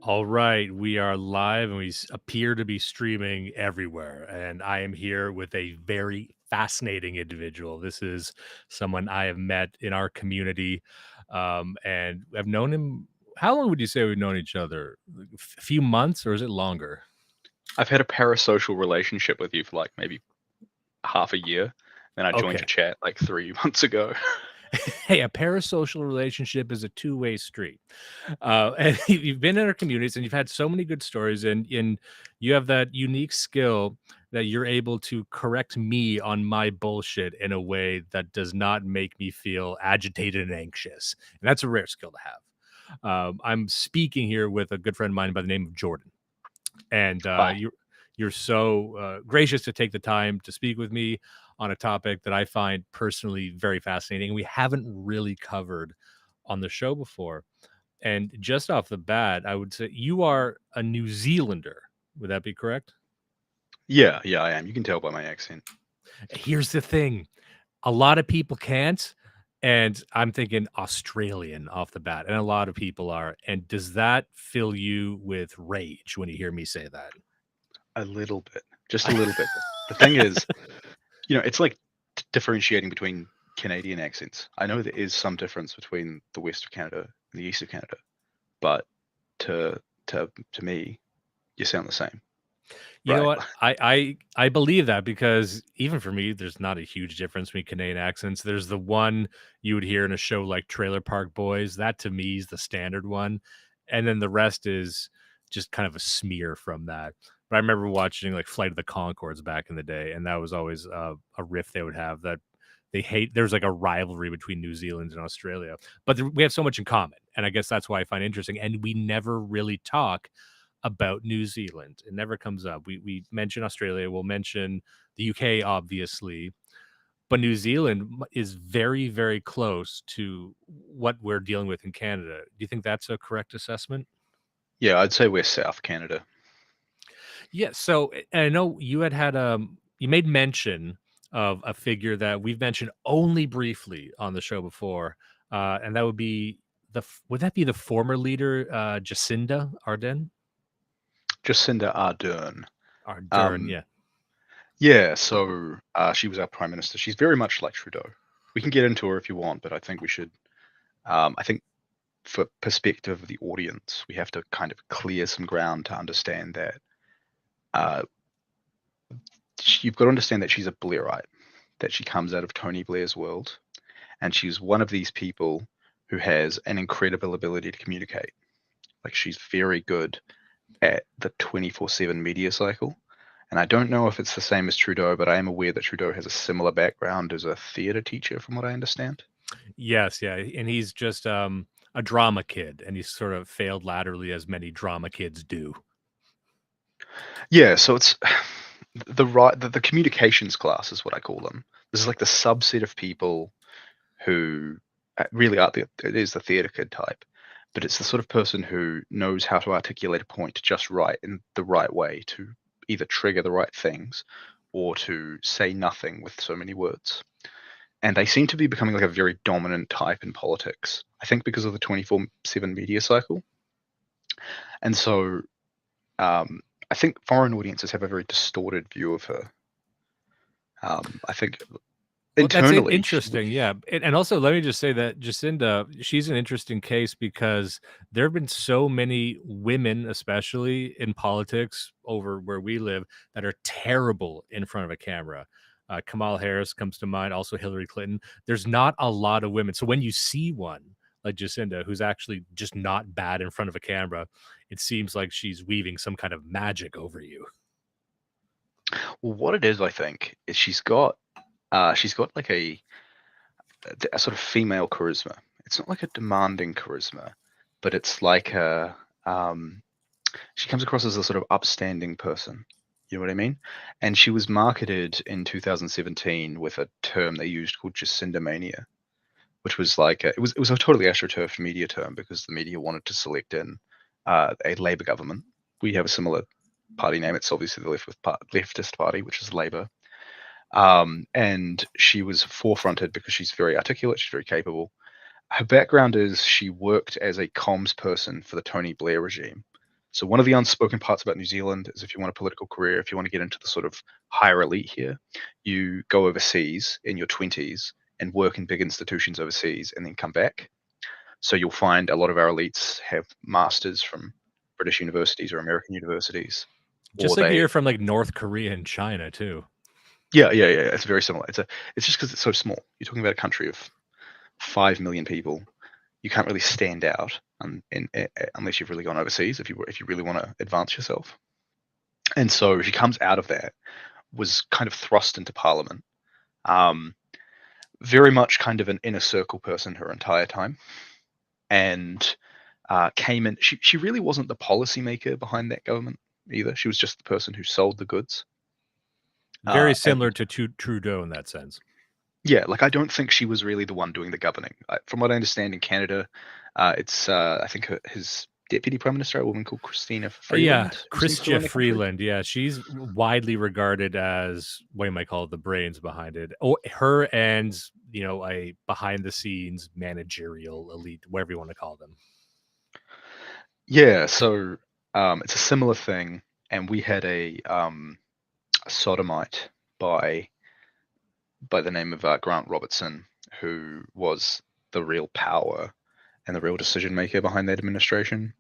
All right, we are live and appear to be streaming everywhere. And I am here with a very fascinating individual. This is someone I have met in our community, and I've known him. How long would you say we've known each other? Like a few months, or is it longer? I've had a parasocial relationship with you for like maybe half a year. Then I joined Okay. your chat like 3 months ago. Hey, a parasocial relationship is a two-way street. And you've been in our communities and you've had so many good stories, and you have that unique skill that you're able to correct me on my bullshit in a way that does not make me feel agitated and anxious. And that's a rare skill to have. I'm speaking here with a good friend of mine by the name of Jordan, and Hi. you're so gracious to take the time to speak with me on a topic that I find personally very fascinating. We haven't really covered on the show before. And just off the bat, I would say you are a New Zealander. Would that be correct? Yeah, I am. You can tell by my accent. Here's the thing, a lot of people can't. And I'm thinking Australian off the bat. And a lot of people are. And does that fill you with rage when you hear me say that? A little bit, just a little bit. The thing is, it's like differentiating between Canadian accents. I know there is some difference between the west of Canada and the east of Canada, but to to me, you sound the same, You know right? what? I believe that because even for me, there's not a huge difference between Canadian accents. There's the one you would hear in a show like Trailer Park Boys. That to me is the standard one. And then the rest is just kind of a smear from that. But I remember watching like Flight of the Concords back in the day, and that was always a riff they would have that they hate. There's like a rivalry between New Zealand and Australia, but we have so much in common. And I guess that's why I find it interesting. And we never really talk about New Zealand. It never comes up. We mention Australia, we'll mention the UK, obviously, but New Zealand is very, very close to what we're dealing with in Canada. Do you think that's a correct assessment? Yeah, I'd say we're South Canada. Yeah. So and I know you made mention of a figure that we've mentioned only briefly on the show before, and that would be would that be the former leader, Jacinda Ardern? Jacinda Ardern. Ardern, Um, yeah. Yeah, so she was our prime minister. She's very much like Trudeau. We can get into her if you want, but I think we should. I think for perspective of the audience, we have to kind of clear some ground to understand that uh, you've got to understand that she's a Blairite, that she comes out of Tony Blair's world, and she's one of these people who has an incredible ability to communicate. Like she's very good at the 24/7 media cycle. And I don't know if it's the same as Trudeau, but I am aware that Trudeau has a similar background as a theater teacher, from what I understand. Yes, yeah, and he's just, a drama kid, and he's sort of failed laterally as many drama kids do. Yeah, so it's the communications class is what I call them. This is like the subset of people who really are it is the theater kid type, but it's the sort of person who knows how to articulate a point just right in the right way to either trigger the right things or to say nothing with so many words. And they seem to be becoming like a very dominant type in politics. I think because of the 24/7 media cycle. And so I think foreign audiences have a very distorted view of her. I think Well, that's internally, interesting, yeah, and also let me just say that Jacinda, she's an interesting case because there have been so many women, especially in politics over where we live, that are terrible in front of a camera. Kamala Harris comes to mind, also Hillary Clinton. There's not a lot of women, so when you see one like Jacinda, who's actually just not bad in front of a camera, it seems like she's weaving some kind of magic over you. well, what it is, I think, is she's got like a sort of female charisma. It's not like a demanding charisma, but it's like she comes across as a sort of upstanding person. You know what I mean? And she was marketed in 2017 with a term they used called Jacinda mania, which was like it was a totally astroturfed media term because the media wanted to select in a Labour government. We have a similar party name. It's obviously the leftist party, which is Labour. And she was forefronted because she's very articulate, she's very capable. Her background is she worked as a comms person for the Tony Blair regime. So one of the unspoken parts about New Zealand is if you want a political career, if you want to get into the sort of higher elite here, you go overseas in your 20s and work in big institutions overseas and then come back. So you'll find a lot of our elites have masters from British universities or American universities, or Just like you they hear from like North Korea and China too. yeah. It's very similar. It's just because it's so small. You're talking about a country of 5 million people. You can't really stand out unless you've really gone overseas. If you really want to advance yourself, and so she comes out of that, was kind of thrust into Parliament. Um, very much kind of an inner circle person her entire time, and came in. She really wasn't the policymaker behind that government either. She was just the person who sold the goods. Very And similar to Trudeau in that sense. yeah, like I don't think she was really the one doing the governing. From what I understand in Canada, it's I think his deputy prime minister, a woman called Christina Yeah, Freeland, who seems to Christia run the country. Freeland. Yeah, she's widely regarded as what you might call it, the brains behind it. Oh, her and a behind the scenes managerial elite, whatever you want to call them. Yeah, so it's a similar thing, and we had a sodomite by the name of Grant Robertson, who was the real power and the real decision maker behind that administration.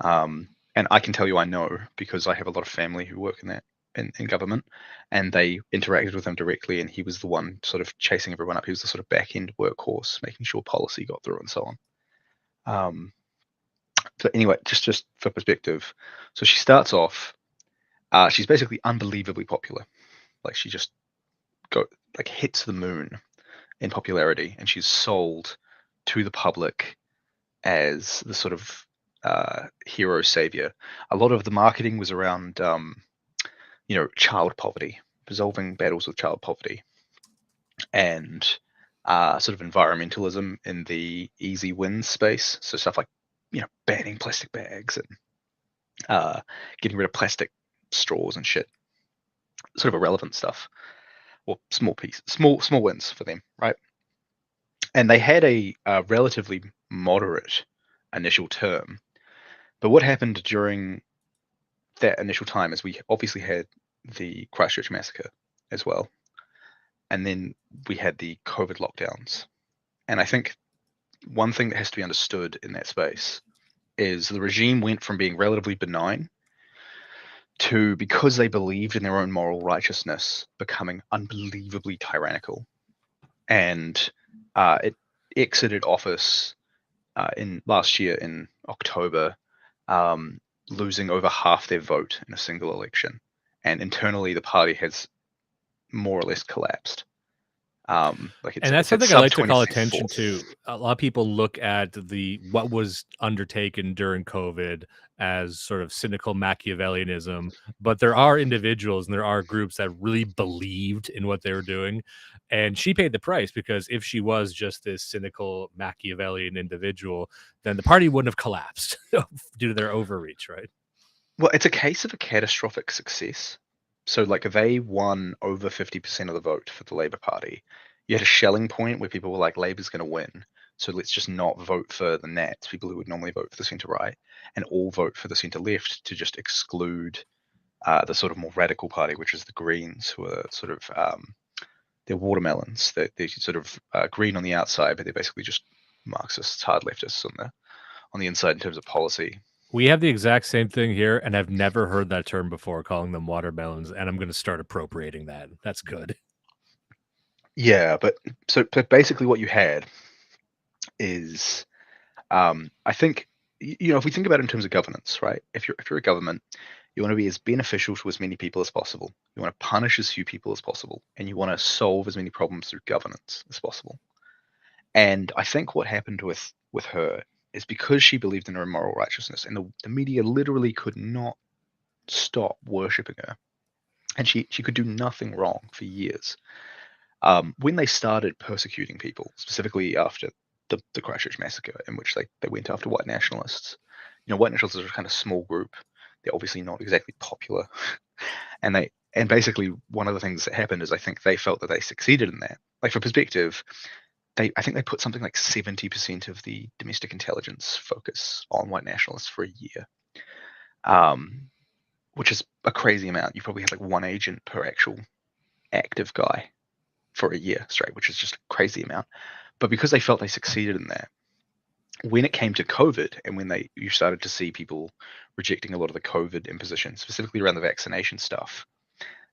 And I can tell you I know because I have a lot of family who work in that in government, and they interacted with him directly, and he was the one sort of chasing everyone up. He was the sort of back end workhorse, making sure policy got through and so on. Um, so anyway, just for perspective, so she starts off. She's basically unbelievably popular. Like she just go like hits the moon in popularity, and she's sold to the public as the sort of hero savior. A lot of the marketing was around, child poverty, resolving battles with child poverty, and sort of environmentalism in the easy win space. So stuff like, banning plastic bags and getting rid of plastic straws and shit. Sort of irrelevant stuff, or small wins for them, right? And they had a relatively moderate initial term. But what happened during that initial time is we obviously had the Christchurch massacre as well, and then we had the COVID lockdowns. And I think one thing that has to be understood in that space is the regime went from being relatively benign to, because they believed in their own moral righteousness, becoming unbelievably tyrannical. And it exited office in last year in October, um, losing over half their vote in a single election, and internally the party has more or less collapsed. Like And that's it's at something I sub like to call 24th. attention to. A lot of people look at the what was undertaken during COVID as sort of cynical Machiavellianism, but there are individuals and there are groups that really believed in what they were doing. And she paid the price because if she was just this cynical Machiavellian individual, then the party wouldn't have collapsed due to their overreach, right? Well, it's a case of a catastrophic success. So like they won over 50% of the vote for the Labour Party. You had a Schelling point where people were like, Labour's going to win. So let's just not vote for the Nats, people who would normally vote for the centre right, and all vote for the centre left to just exclude the sort of more radical party, which is the Greens, who are sort of they're watermelons. They're sort of green on the outside, but they're basically just Marxists, hard leftists on the inside in terms of policy. We have the exact same thing here, and I've never heard that term before, calling them watermelons, and I'm going to start appropriating that. That's good. Yeah, but basically what you had is, I think, if we think about it in terms of governance, right? If you're a government, you want to be as beneficial to as many people as possible. You want to punish as few people as possible, and you want to solve as many problems through governance as possible. And I think what happened with her is because she believed in her moral righteousness, and the media literally could not stop worshipping her, and she could do nothing wrong for years. When they started persecuting people, specifically after the Christchurch massacre, in which they went after white nationalists, white nationalists are a kind of small group. They're obviously not exactly popular, and basically one of the things that happened is I think they felt that they succeeded in that. Like for perspective, I think they put something like 70% of the domestic intelligence focus on white nationalists for a year. um, which is a crazy amount. You probably had like one agent per actual active guy for a year straight, which is just a crazy amount. But because they felt they succeeded in that, when it came to COVID and when you started to see people rejecting a lot of the COVID imposition, specifically around the vaccination stuff,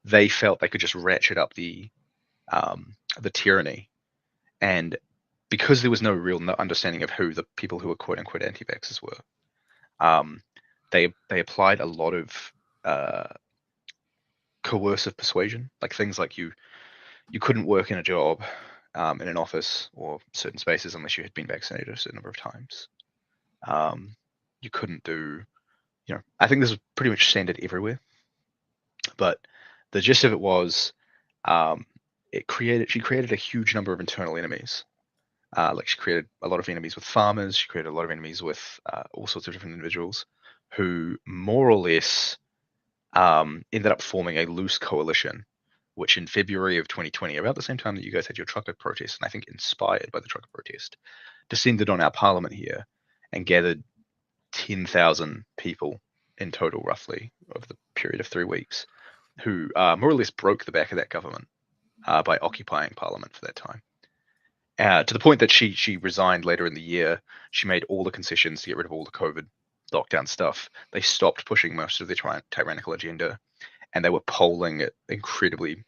they felt they could just ratchet up the tyranny. And because there was no real understanding of who the people who were quote unquote anti-vaxxers were, um, they applied a lot of uh, coercive persuasion, like things like you couldn't work in a job in an office or certain spaces unless you had been vaccinated a certain number of times. Um, you couldn't do, I think this was pretty much standard everywhere, but the gist of it was, um, she created a huge number of internal enemies. Like she created a lot of enemies with farmers. She created a lot of enemies with all sorts of different individuals who more or less ended up forming a loose coalition, which in February of 2020, about the same time that you guys had your trucker protest, and I think inspired by the trucker protest, descended on our parliament here and gathered 10,000 people in total, roughly, over the period of 3 weeks, who more or less broke the back of that government by occupying parliament for that time. To the point that she resigned later in the year. She made all the concessions to get rid of all the COVID lockdown stuff. They stopped pushing most of their tyrannical agenda, and they were polling at incredibly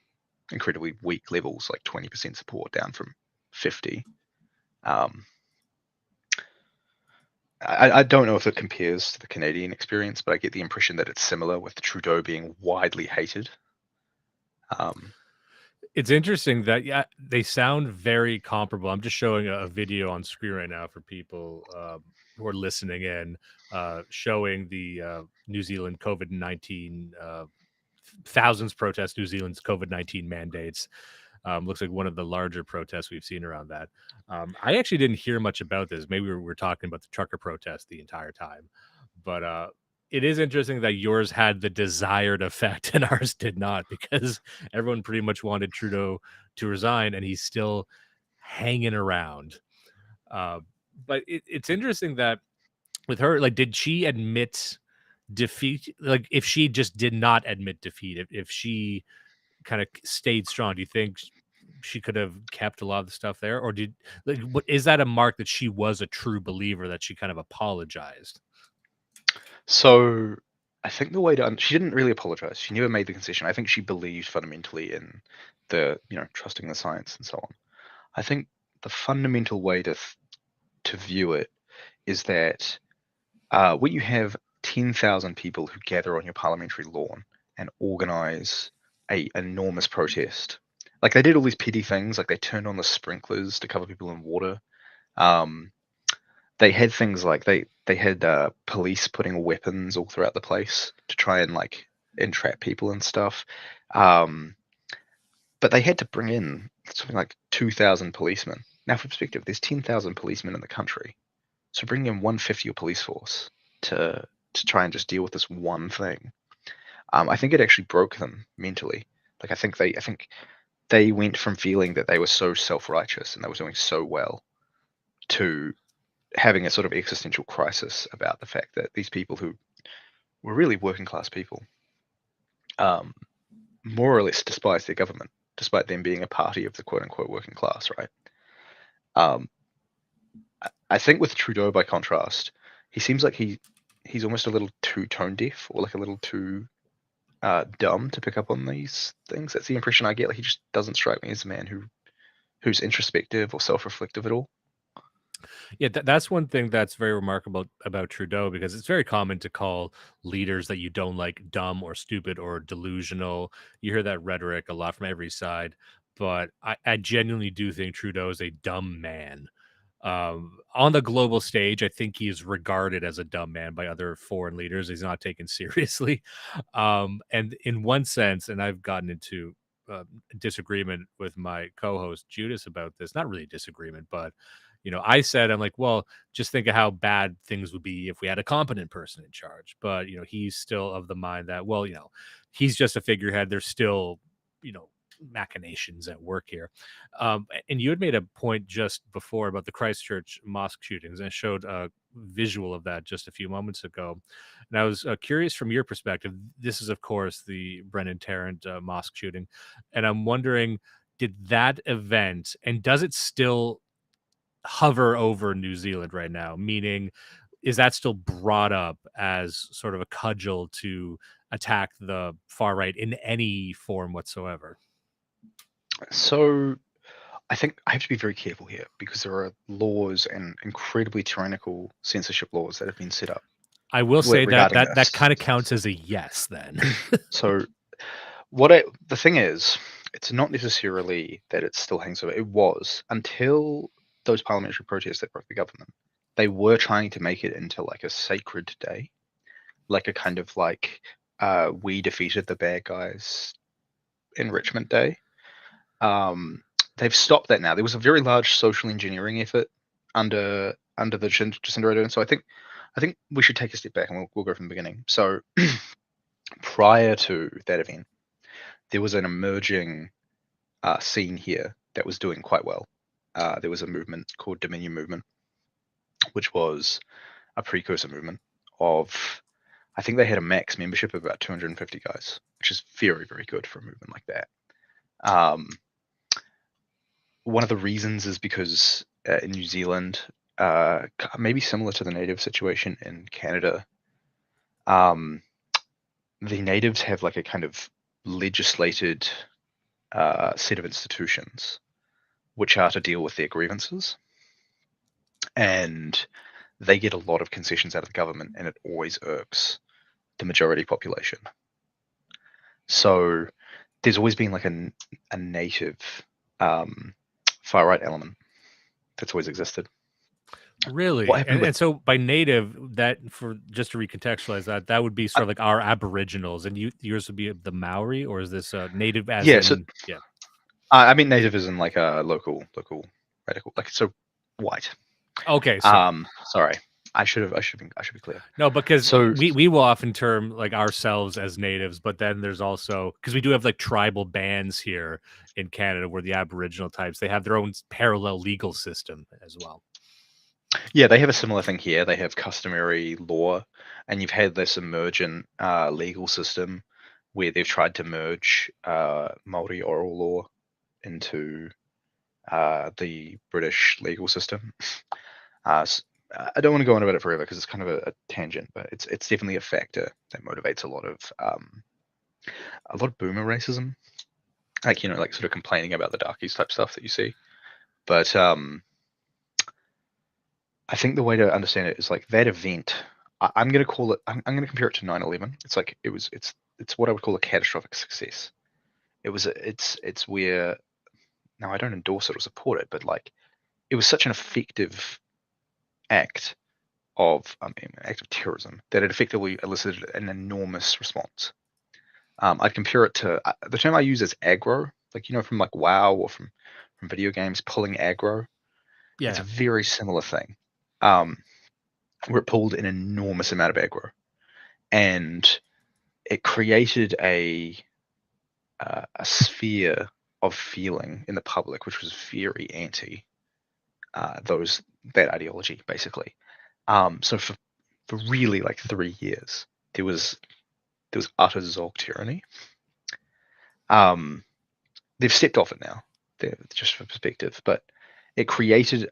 weak levels, like 20% support down from 50. Um, I don't know if it compares to the Canadian experience, but I get the impression that it's similar, with Trudeau being widely hated. Um, It's interesting that yeah, they sound very comparable. I'm just showing a video on screen right now for people who are listening in, showing the New Zealand COVID-19 thousands protest New Zealand's COVID-19 mandates. Looks like one of the larger protests we've seen around that. I actually didn't hear much about this. Maybe we're talking about the trucker protest the entire time, but it is interesting that yours had the desired effect and ours did not, because everyone pretty much wanted Trudeau to resign, and he's still hanging around. Uh, but it's interesting that with her, like, did she admit defeat? Like, if she just did not admit defeat, if she kind of stayed strong, do you think she could have kept a lot of the stuff there, or did, like, what is that a mark that she was a true believer, that she kind of apologized? so I think the way to she didn't really apologize. She never made the concession. I think she believed fundamentally in the trusting the science and so on. I think the fundamental way to view it is that when you have 10,000 people who gather on your parliamentary lawn and organize a enormous protest, like they did all these petty things, like they turned on the sprinklers to cover people in water. Um, they had things like they had police putting weapons all throughout the place to try and like entrap people and stuff. Um, but they had to bring in something like 2,000 policemen. Now, for perspective, there's 10,000 policemen in the country. So bringing in 1/5 of your police force to try and just deal with this one thing, I think it actually broke them mentally. Like I think they went from feeling that they were so self-righteous and they were doing so well to having a sort of existential crisis about the fact that these people who were really working class people, um, more or less despised their government, despite them being a party of the quote unquote working class, right? Um, I think with Trudeau, by contrast, he seems like he's almost a little too tone deaf, or like a little too dumb to pick up on these things. That's the impression I get. Like he just doesn't strike me as a man who's introspective or self-reflective at all. Yeah, that's one thing that's very remarkable about Trudeau, because it's very common to call leaders that you don't like dumb or stupid or delusional. You hear that rhetoric a lot from every side, but I genuinely do think Trudeau is a dumb man. On the global stage, I think he is regarded as a dumb man by other foreign leaders. He's not taken seriously. And in one sense, and I've gotten into disagreement with my co-host Judas about this, not really disagreement, but I said, I'm like, well, just think of how bad things would be if we had a competent person in charge. But he's still of the mind that, well, he's just a figurehead. There's still, you know, machinations at work here. And you had made a point just before about the Christchurch mosque shootings, and I showed a visual of that just a few moments ago. And I was curious from your perspective. This is, of course, the Brennan Tarrant mosque shooting, and I'm wondering, did that event, and does it still hover over New Zealand right now? Meaning, is that still brought up as sort of a cudgel to attack the far right in any form whatsoever? So I think I have to be very careful here because there are laws and incredibly tyrannical censorship laws that have been set up I will say that regarding that this. kind of counts as a yes then. So the thing is, it's not necessarily that it still hangs over. It was until those parliamentary protests that broke the government. They were trying to make it into like a sacred day, like a kind of like we defeated the bad guys enrichment day. They've stopped that now. There was a very large social engineering effort under the Jacinda Ardern. So I think we should take a step back and we'll go from the beginning. So prior to that event, there was an emerging scene here that was doing quite well. There was a movement called Dominion Movement, which was a precursor movement of, I think they had a max membership of about 250 guys, which is very, very good for a movement like that. One of the reasons is because in New Zealand, maybe similar to the native situation in Canada, the natives have like a kind of legislated set of institutions which are to deal with their grievances. And they get a lot of concessions out of the government, and it always irks the majority population. So there's always been like a native far right element that's always existed. What Really? happened with And so by native, that, for just to recontextualize that, that would be uh, sort of like our Aboriginals, and yours would be the Maori, or is this native as yeah, so in yeah? I mean native is in like a local radical, like so white. Okay, sorry. Sorry, I should be clear. No, because So we will often term like ourselves as natives, but then there's also, because we do have like tribal bands here in Canada where the Aboriginal types, they have their own parallel legal system as well. yeah, they have a similar thing here. They have customary law, and you've had this emergent legal system where they've tried to merge Maori oral law into the British legal system. I don't want to go on about it forever because it's kind of a tangent, but it's definitely a factor that motivates a lot of boomer racism, like like sort of complaining about the darkies type stuff that you see. But I think the way to understand it is like that event. I'm going to call it. I'm going to compare it to 9/11. It's like it's what I would call a catastrophic success. It's where, now I don't endorse it or support it, but like it was such an effective act act of terrorism that it effectively elicited an enormous response. I'd compare it to the term I use is aggro, like from like WoW or from video games, pulling aggro. It's a Yeah. very similar thing, um, where it pulled an enormous amount of aggro, and it created a sphere of feeling in the public which was very anti that ideology, basically. So for really like 3 years, there was utter Zog tyranny. Um, they've stepped off it now, just for perspective, but it created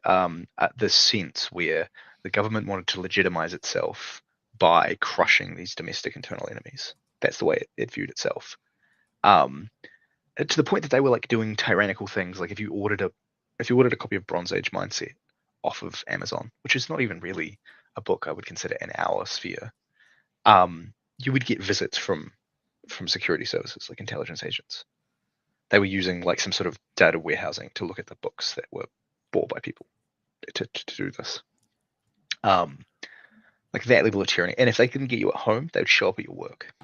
this sense where the government wanted to legitimize itself by crushing these domestic internal enemies. That's the way it viewed itself. Um, to the point that they were like doing tyrannical things. Like if you ordered a copy of Bronze Age Mindset off of Amazon, which is not even really a book I would consider in our sphere, you would get visits from security services like intelligence agents. They were using like some sort of data warehousing to look at the books that were bought by people to do this. Um, like that level of tyranny. And if they couldn't get you at home, they would show up at your work.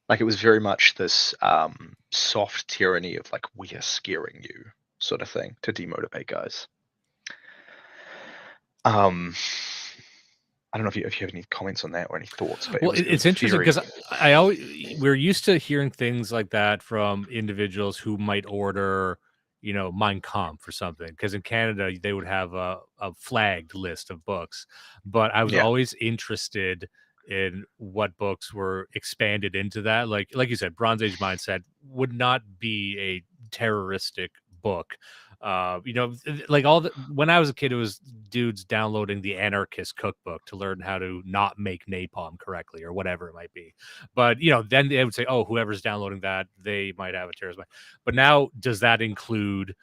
Like it was very much this soft tyranny of like we are scaring you sort of thing to demotivate guys. Um, I don't know if you have any comments on that or any thoughts, but Well, it was it's interesting very. because I always we're used to hearing things like that from individuals who might order, Mein Kampf or something. Because in Canada, they would have a flagged list of books. But I was Yeah. always interested in what books were expanded into that. Like you said, Bronze Age Mindset would not be a terroristic book. Like when I was a kid, it was dudes downloading the Anarchist Cookbook to learn how to not make napalm correctly or whatever it might be. But then they would say, "Oh, whoever's downloading that, they might have a terrorist mind." But now, does that include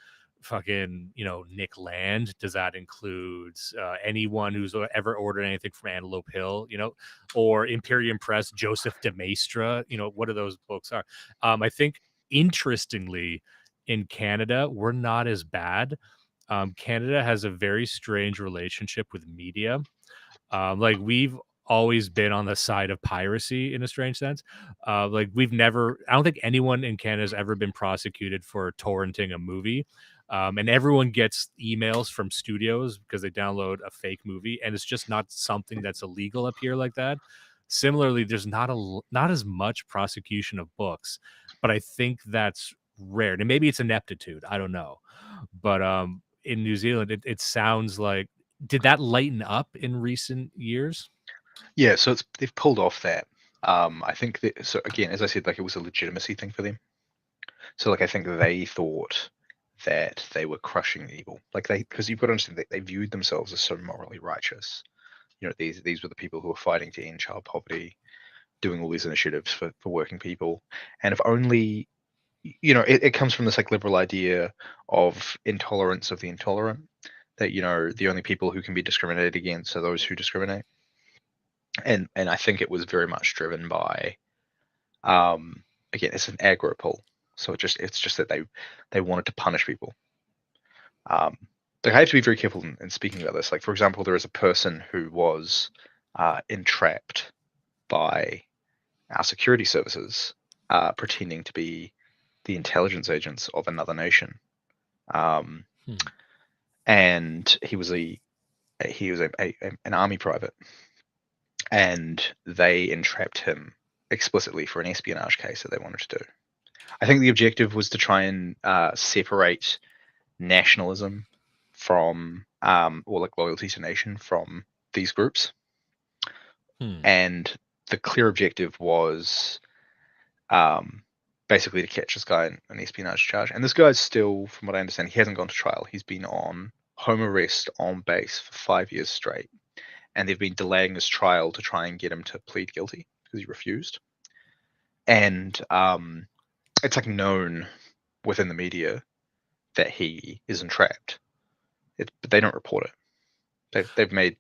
fucking Nick Land? Does that include anyone who's ever ordered anything from Antelope Hill? Or Imperium Press, Joseph de Maistre? What are those books are? I think interestingly, in Canada, we're not as bad. Canada has a very strange relationship with media. Like we've always been on the side of piracy in a strange sense. Like I don't think anyone in Canada has ever been prosecuted for torrenting a movie. And everyone gets emails from studios because they download a fake movie, and it's just not something that's illegal up here like that. Similarly, there's not as much prosecution of books, but I think that's rare. And maybe it's ineptitude. I don't know. But in New Zealand, it sounds like did that lighten up in recent years? Yeah, so they've pulled off that. I think that, so again, as I said, like it was a legitimacy thing for them. So like I think they thought that they were crushing evil, like because you've got to understand that they viewed themselves as so morally righteous. These were the people who were fighting to end child poverty, doing all these initiatives for working people, and if only it comes from this like liberal idea of intolerance of the intolerant, that the only people who can be discriminated against are those who discriminate, and I think it was very much driven by again, it's an aggro pull, so it's just that they wanted to punish people. um like I have to be very careful in speaking about this. Like, for example, there is a person who was entrapped by our security services, pretending to be the intelligence agents of another nation. um Hmm. and he was an army private, and they entrapped him explicitly for an espionage case that they wanted to do. I think the objective was to try and separate nationalism from, or like loyalty to nation from these groups. Hmm. And the clear objective was um, basically to catch this guy in an espionage charge. And this guy's still, from what I understand, he hasn't gone to trial. He's been on home arrest on base for 5 years straight. And they've been delaying his trial to try and get him to plead guilty because he refused. And it's like known within the media that he is entrapped. But they don't report it. They've made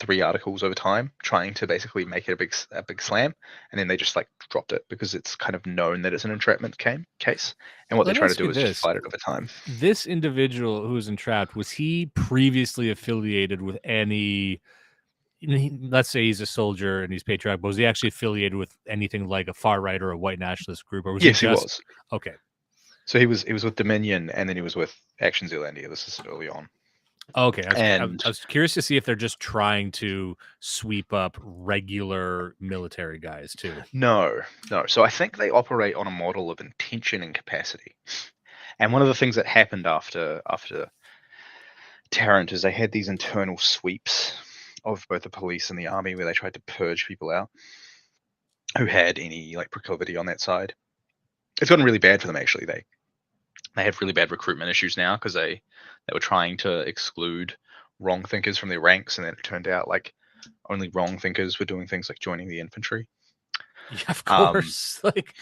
3 articles over time trying to basically make it a big slam, and then they just like dropped it because it's kind of known that it's an entrapment case. And what they Let me try to ask you do is just this: fight it over time. this individual who was entrapped, was he previously affiliated with any? Let's say he's a soldier and he's patriotic, but was he actually affiliated with anything like a far right or a white nationalist group, or was he Yes, he just was. okay? So he was with Dominion, and then he was with Action Zealandia. This is early on. Okay, And I was curious to see if they're just trying to sweep up regular military guys too. no, no. So I think they operate on a model of intention and capacity. And one of the things that happened after Tarrant is they had these internal sweeps of both the police and the army where they tried to purge people out who had any like proclivity on that side. It's gotten really bad for them actually. They have really bad recruitment issues now because they were trying to exclude wrong thinkers from their ranks, and then it turned out like only wrong thinkers were doing things like joining the infantry. Yeah, of Um, course. Like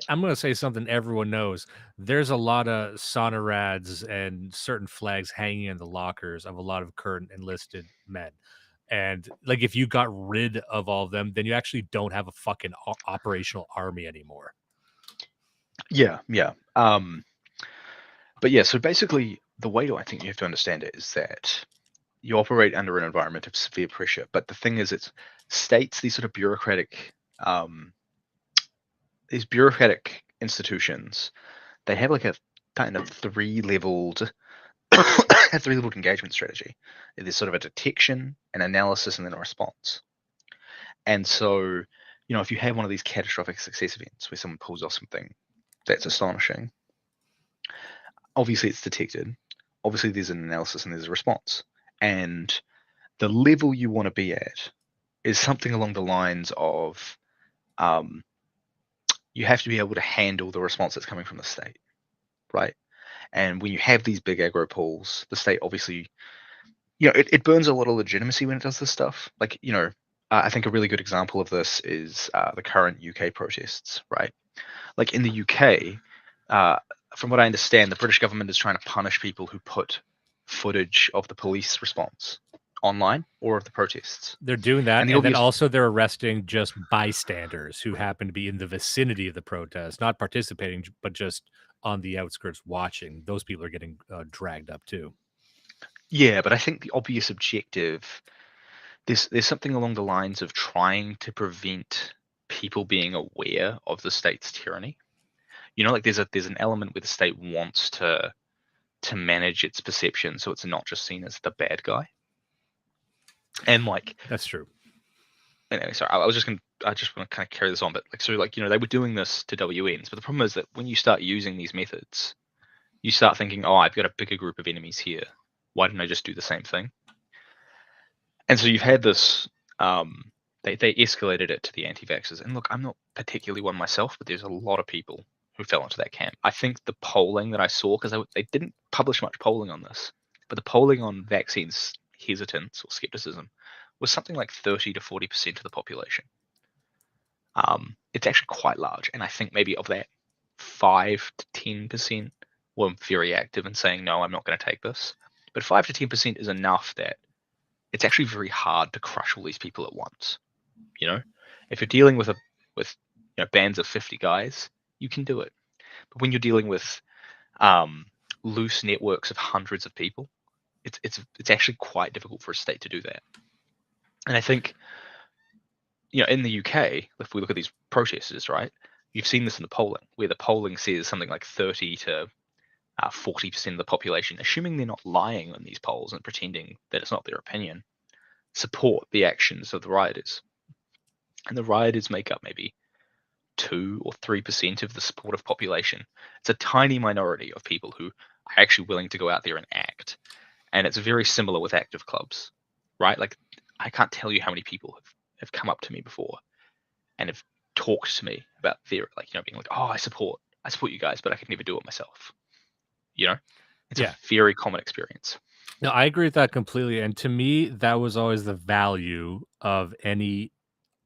I'm gonna say something everyone knows. There's a lot of sonarads and certain flags hanging in the lockers of a lot of current enlisted men. And like if you got rid of all of them, then you actually don't have a fucking operational army anymore. yeah, yeah. But yeah, so basically, the way I think you have to understand it is that you operate under an environment of severe pressure. But the thing is, it's states, these sort of um, these bureaucratic institutions, they have like a kind of three-leveled a three-leveled engagement strategy. There's sort of a detection, an analysis, and then a response. And so, if you have one of these catastrophic success events where someone pulls off something that's astonishing, obviously it's detected. Obviously there's an analysis and there's a response. And the level you want to be at is something along the lines of you have to be able to handle the response that's coming from the state, right? And when you have these big aggro pools, the state obviously, it burns a lot of legitimacy when it does this stuff. Like, I think a really good example of this is the current UK protests, right? Like in the UK, from what I understand, the British government is trying to punish people who put footage of the police response online or of the protests. They're doing that, And the and then obvious, also they're arresting just bystanders who happen to be in the vicinity of the protest, not participating, but just on the outskirts watching. Those people are getting dragged up too. yeah, but I think the obvious objective, there's something along the lines of trying to prevent people being aware of the state's tyranny. Like there's an element where the state wants to manage its perception so it's not just seen as the bad guy. And like, That's true. anyway, sorry, I just want to kind of carry this on, but they were doing this to WNs, but the problem is that when you start using these methods, you start thinking, oh, I've got a bigger group of enemies here. Why didn't I just do the same thing? And so you've had this, they escalated it to the anti-vaxxers. And look, I'm not particularly one myself, but there's a lot of people who fell into that camp. I think the polling that I saw, because they didn't publish much polling on this, but the polling on vaccines hesitance or skepticism was something like 30 to 40% of the population. It's actually quite large. And I think maybe of that, 5 to 10% were very active in saying, no, I'm not going to take this. But 5 to 10% is enough that it's actually very hard to crush all these people at once. If you're dealing with bands of 50 guys, you can do it. But when you're dealing with loose networks of hundreds of people, it's actually quite difficult for a state to do that. And I think, in the UK, if we look at these protesters, right, you've seen this in the polling, where the polling says something like 30 to 40% of the population, assuming they're not lying on these polls and pretending that it's not their opinion, support the actions of the rioters. And the rioters make up maybe 2 or 3% of the supportive population. It's a tiny minority of people who are actually willing to go out there and act. And it's very similar with active clubs, right? Like, I can't tell you how many people have come up to me before and have talked to me about their, being like, oh, I support you guys, but I could never do it myself. It's a very common experience. No, I agree with that completely. And to me, that was always the value of any,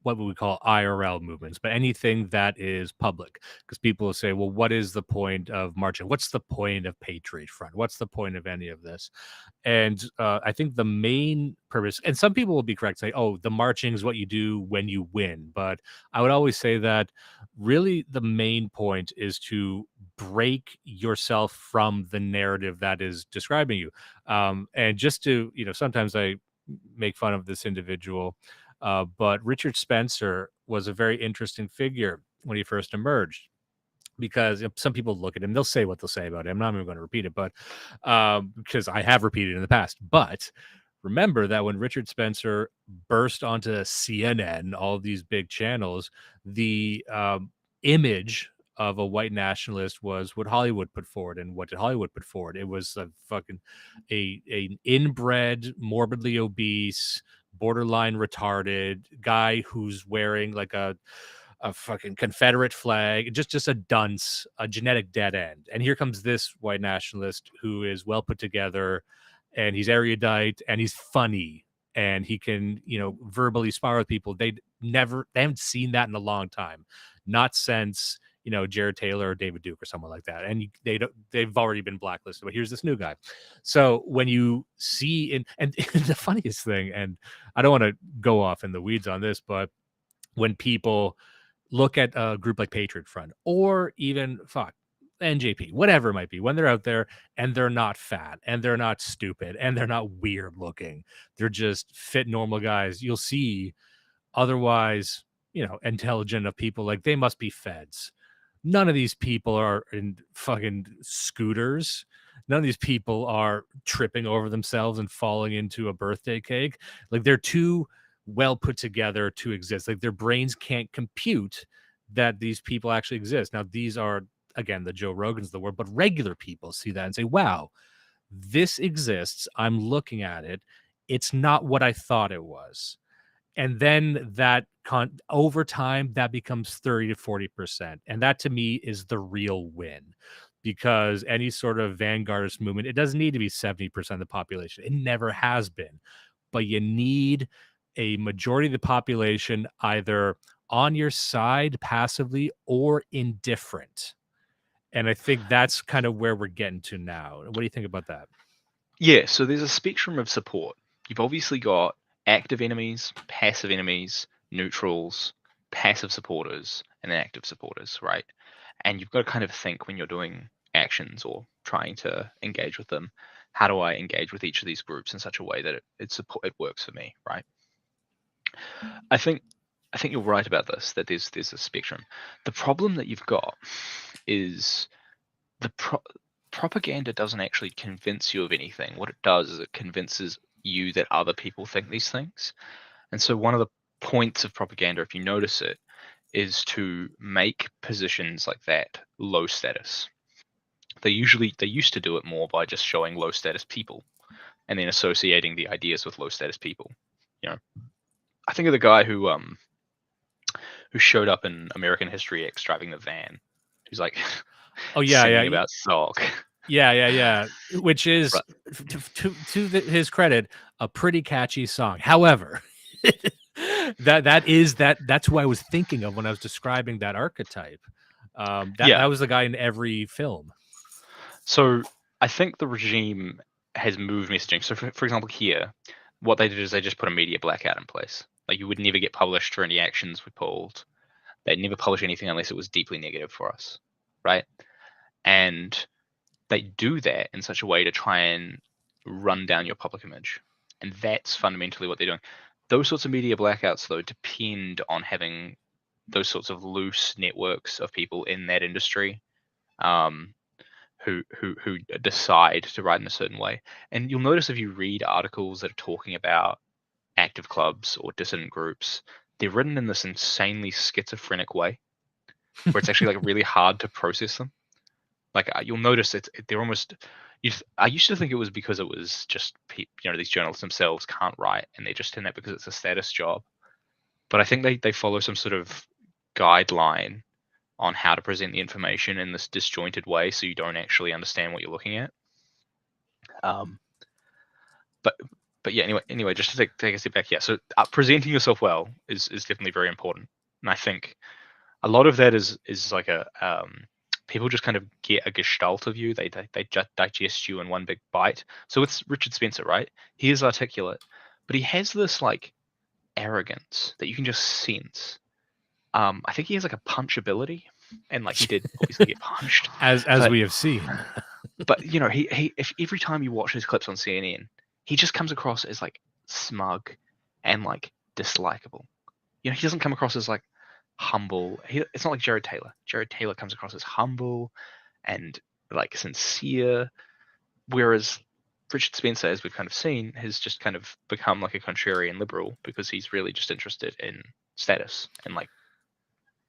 what would we call IRL movements, but anything that is public. Because people will say, well, what is the point of marching? What's the point of Patriot Front? What's the point of any of this? And I think the main purpose, and some people will be correct, say, oh, the marching is what you do when you win. But I would always say that really the main point is to break yourself from the narrative that is describing you. And just to, sometimes I make fun of this individual, but Richard Spencer was a very interesting figure when he first emerged, because some people look at him, they'll say what they'll say about him. I'm not even going to repeat it, but because I have repeated in the past. But remember that when Richard Spencer burst onto CNN, all these big channels, the image of a white nationalist was what Hollywood put forward. And what did Hollywood put forward? It was a fucking an inbred, morbidly obese, borderline retarded guy who's wearing like a fucking Confederate flag, just a dunce, a genetic dead end. And here comes this white nationalist who is well put together, and he's erudite, and he's funny, and he can, verbally spar with people. They haven't seen that in a long time, not since, Jared Taylor or David Duke or someone like that. And they've already been blacklisted, but here's this new guy. So when you see, and the funniest thing, and I don't want to go off in the weeds on this, but when people look at a group like Patriot Front or even NJP, whatever it might be, when they're out there and they're not fat and they're not stupid and they're not weird looking, they're just fit, normal guys. You'll see otherwise, intelligent of people, like they must be feds. None of these people are in fucking scooters None of these people are tripping over themselves and falling into a birthday cake. Like they're too well put together to exist. Like their brains can't compute that these people actually exist. Now, these are again the Joe Rogans of the world, but regular people see that and say, wow, this exists. I'm looking at it. It's not what I thought it was. And then over time that becomes 30 to 40%. And that to me is the real win, because any sort of vanguardist movement, it doesn't need to be 70% of the population. It never has been. But you need a majority of the population either on your side passively or indifferent. And I think that's kind of where we're getting to now. What do you think about that? Yeah, so there's a spectrum of support. You've obviously got active enemies, passive enemies, neutrals, passive supporters, and then active supporters, right? And you've got to kind of think when you're doing actions or trying to engage with them, how do I engage with each of these groups in such a way that it works for me, right? I think you're right about this, that there's a spectrum. The problem that you've got is the propaganda doesn't actually convince you of anything. What it does is it convinces you that other people think these things. And so one of the points of propaganda, if you notice it, is to make positions like that low status. They used to do it more by just showing low status people and then associating the ideas with low status people. You know, I think of the guy who showed up in American History X driving the van. Who's like Oh yeah, singing yeah. about sock. Yeah. Which is, Right. his credit, a pretty catchy song. However, that's who I was thinking of when I was describing that archetype. That Yeah. was the guy in every film. So I think the regime has moved messaging. So for example, here, what they did is they just put a media blackout in place. Like you would never get published for any actions we pulled. They'd never publish anything unless it was deeply negative for us, right? And they do that in such a way to try and run down your public image. And that's fundamentally what they're doing. Those sorts of media blackouts, though, depend on having those sorts of loose networks of people in that industry, um, who decide to write in a certain way. And you'll notice if you read articles that are talking about active clubs or dissident groups, they're written in this insanely schizophrenic way, where it's actually like really hard to process them. Like you'll notice they're almost. I used to think it was because it was just these journalists themselves can't write and they're just in that because it's a status job. But I think they follow some sort of guideline on how to present the information in this disjointed way, so you don't actually understand what you're looking at. Um, but yeah, anyway, just to take a step back, yeah. So presenting yourself well is definitely very important, and I think a lot of that is like a people just kind of get a gestalt of you. They just digest you in one big bite. So it's Richard Spencer, right? He is articulate, but he has this like arrogance that you can just sense. I think he has like a punch ability, and like he did obviously get punched, as but we have seen. he if every time you watch his clips on CNN, he just comes across as like smug and like dislikable. He doesn't come across as like humble. It's not like Jared Taylor. Jared Taylor comes across as humble and like sincere, whereas Richard Spencer, as we've kind of seen, has just kind of become like a contrarian liberal because he's really just interested in status and like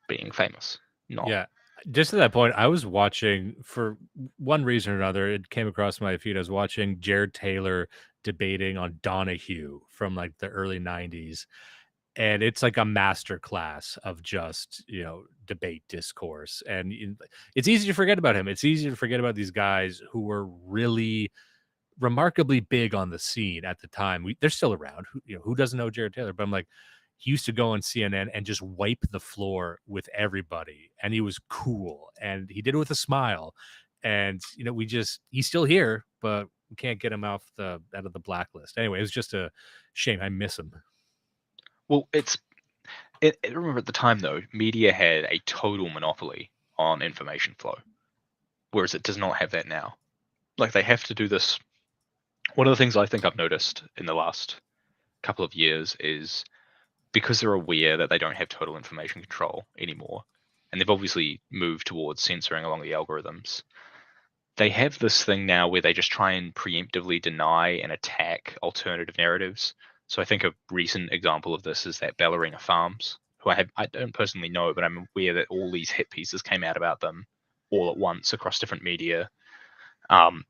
being famous. Not Yeah. Just to that point, I was watching, for one reason or another, it came across my feed. I was watching Jared Taylor debating on Donahue from like the early 90s. And it's like a master class of just, debate discourse. And it's easy to forget about him. It's easy to forget about these guys who were really remarkably big on the scene at the time. They're still around. Who doesn't know Jared Taylor? But I'm like, he used to go on CNN and just wipe the floor with everybody, and he was cool, and he did it with a smile. And he's still here, but we can't get him out of the blacklist. Anyway, it was just a shame. I miss him. well. Remember at the time though, media had a total monopoly on information flow, whereas it does not have that now. Like they have to do this. One of the things I think I've noticed in the last couple of years is because they're aware that they don't have total information control anymore, and they've obviously moved towards censoring along the algorithms. they have this thing now where they just try and preemptively deny and attack alternative narratives. So I think a recent example of this is that Ballerina Farms, who I don't personally know, but I'm aware that all these hit pieces came out about them all at once across different media, um,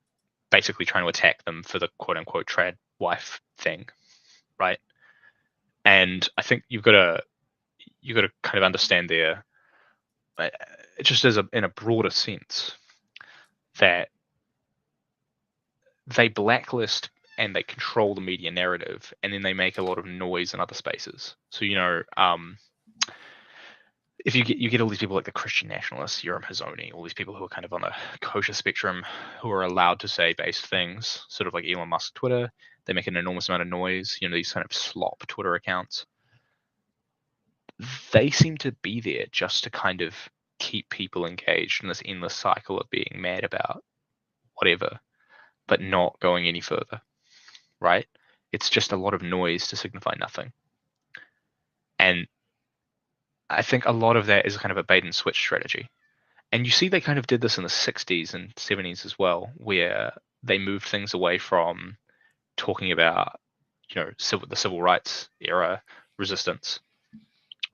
basically trying to attack them for the quote unquote trad wife thing, right? And I think you've got to kind of understand there, uh, just as in a broader sense, that they blacklist and they control the media narrative, and then they make a lot of noise in other spaces. So if you get all these people like the Christian nationalists, Yoram Hazony, all these people who are kind of on a kosher spectrum, who are allowed to say based things, sort of like Elon Musk Twitter. They make an enormous amount of noise. These kind of slop Twitter accounts. They seem to be there just to kind of keep people engaged in this endless cycle of being mad about whatever, but not going any further, right? It's just a lot of noise to signify nothing. And I think a lot of that is kind of a bait and switch strategy. And you see they kind of did this in the 60s and 70s as well, where they moved things away from talking about, the civil rights era resistance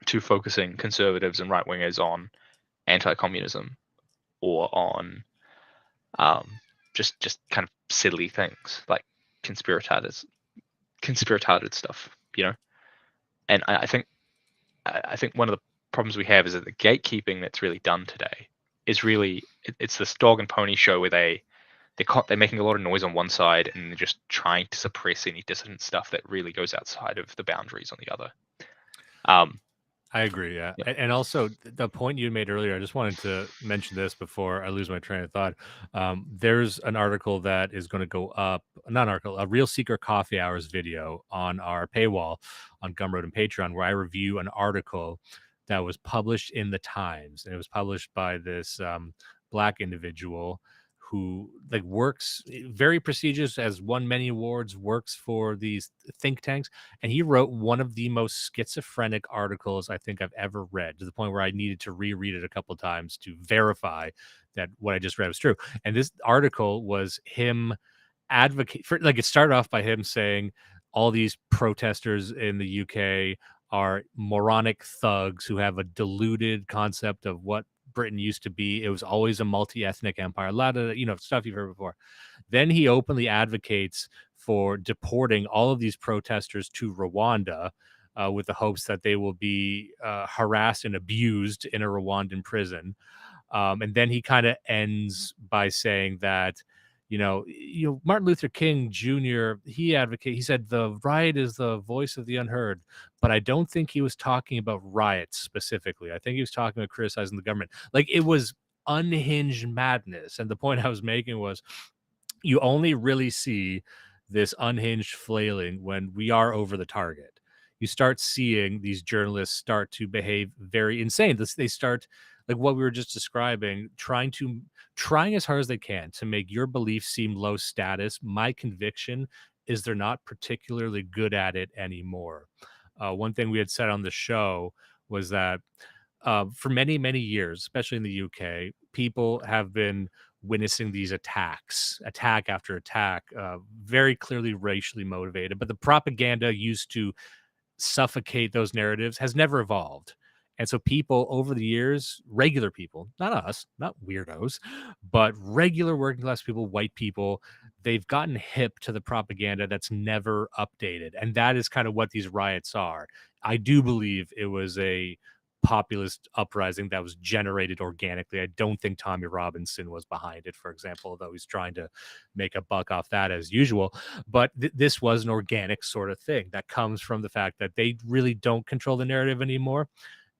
to focusing conservatives and right wingers on anti-communism or on just kind of silly things like conspiratorial stuff, And I think one of the problems we have is that the gatekeeping that's really done today is really it's this dog and pony show where they're making a lot of noise on one side and they're just trying to suppress any dissident stuff that really goes outside of the boundaries on the other. I agree. Yeah. Yeah. And also the point you made earlier, I just wanted to mention this before I lose my train of thought. There's an article that is going to go up, not an article, a Real Seeker Coffee Hours video on our paywall on Gumroad and Patreon, where I review an article that was published in the Times. And it was published by this Black individual who works very prestigious, has won many awards, works for these think tanks, and he wrote one of the most schizophrenic articles I think I've ever read, to the point where I needed to reread it a couple of times to verify that what I just read was true. And this article was him advocate for, it started off by him saying all these protesters in the UK are moronic thugs who have a deluded concept of what Britain used to be. It was always a multi-ethnic empire, a lot of stuff you've heard before. Then he openly advocates for deporting all of these protesters to Rwanda, with the hopes that they will be harassed and abused in a Rwandan prison. And then he kind of ends by saying that, Martin Luther King Jr., he said the riot is the voice of the unheard, but I don't think he was talking about riots specifically. I think he was talking about criticizing the government. It was unhinged madness. And the point I was making was, you only really see this unhinged flailing when we are over the target. You start seeing these journalists start to behave very insane. They start, like what we were just describing, trying as hard as they can to make your beliefs seem low status. My conviction is they're not particularly good at it anymore. One thing we had said on the show was that for many, many years, especially in the UK, people have been witnessing these attack after attack, very clearly racially motivated. But the propaganda used to suffocate those narratives has never evolved. And so people over the years, regular people, not us, not weirdos, but regular working class people, white people, they've gotten hip to the propaganda that's never updated. And that is kind of what these riots are. I do believe it was a populist uprising that was generated organically. I don't think Tommy Robinson was behind it, for example, although he's trying to make a buck off that as usual. But this was an organic sort of thing that comes from the fact that they really don't control the narrative anymore.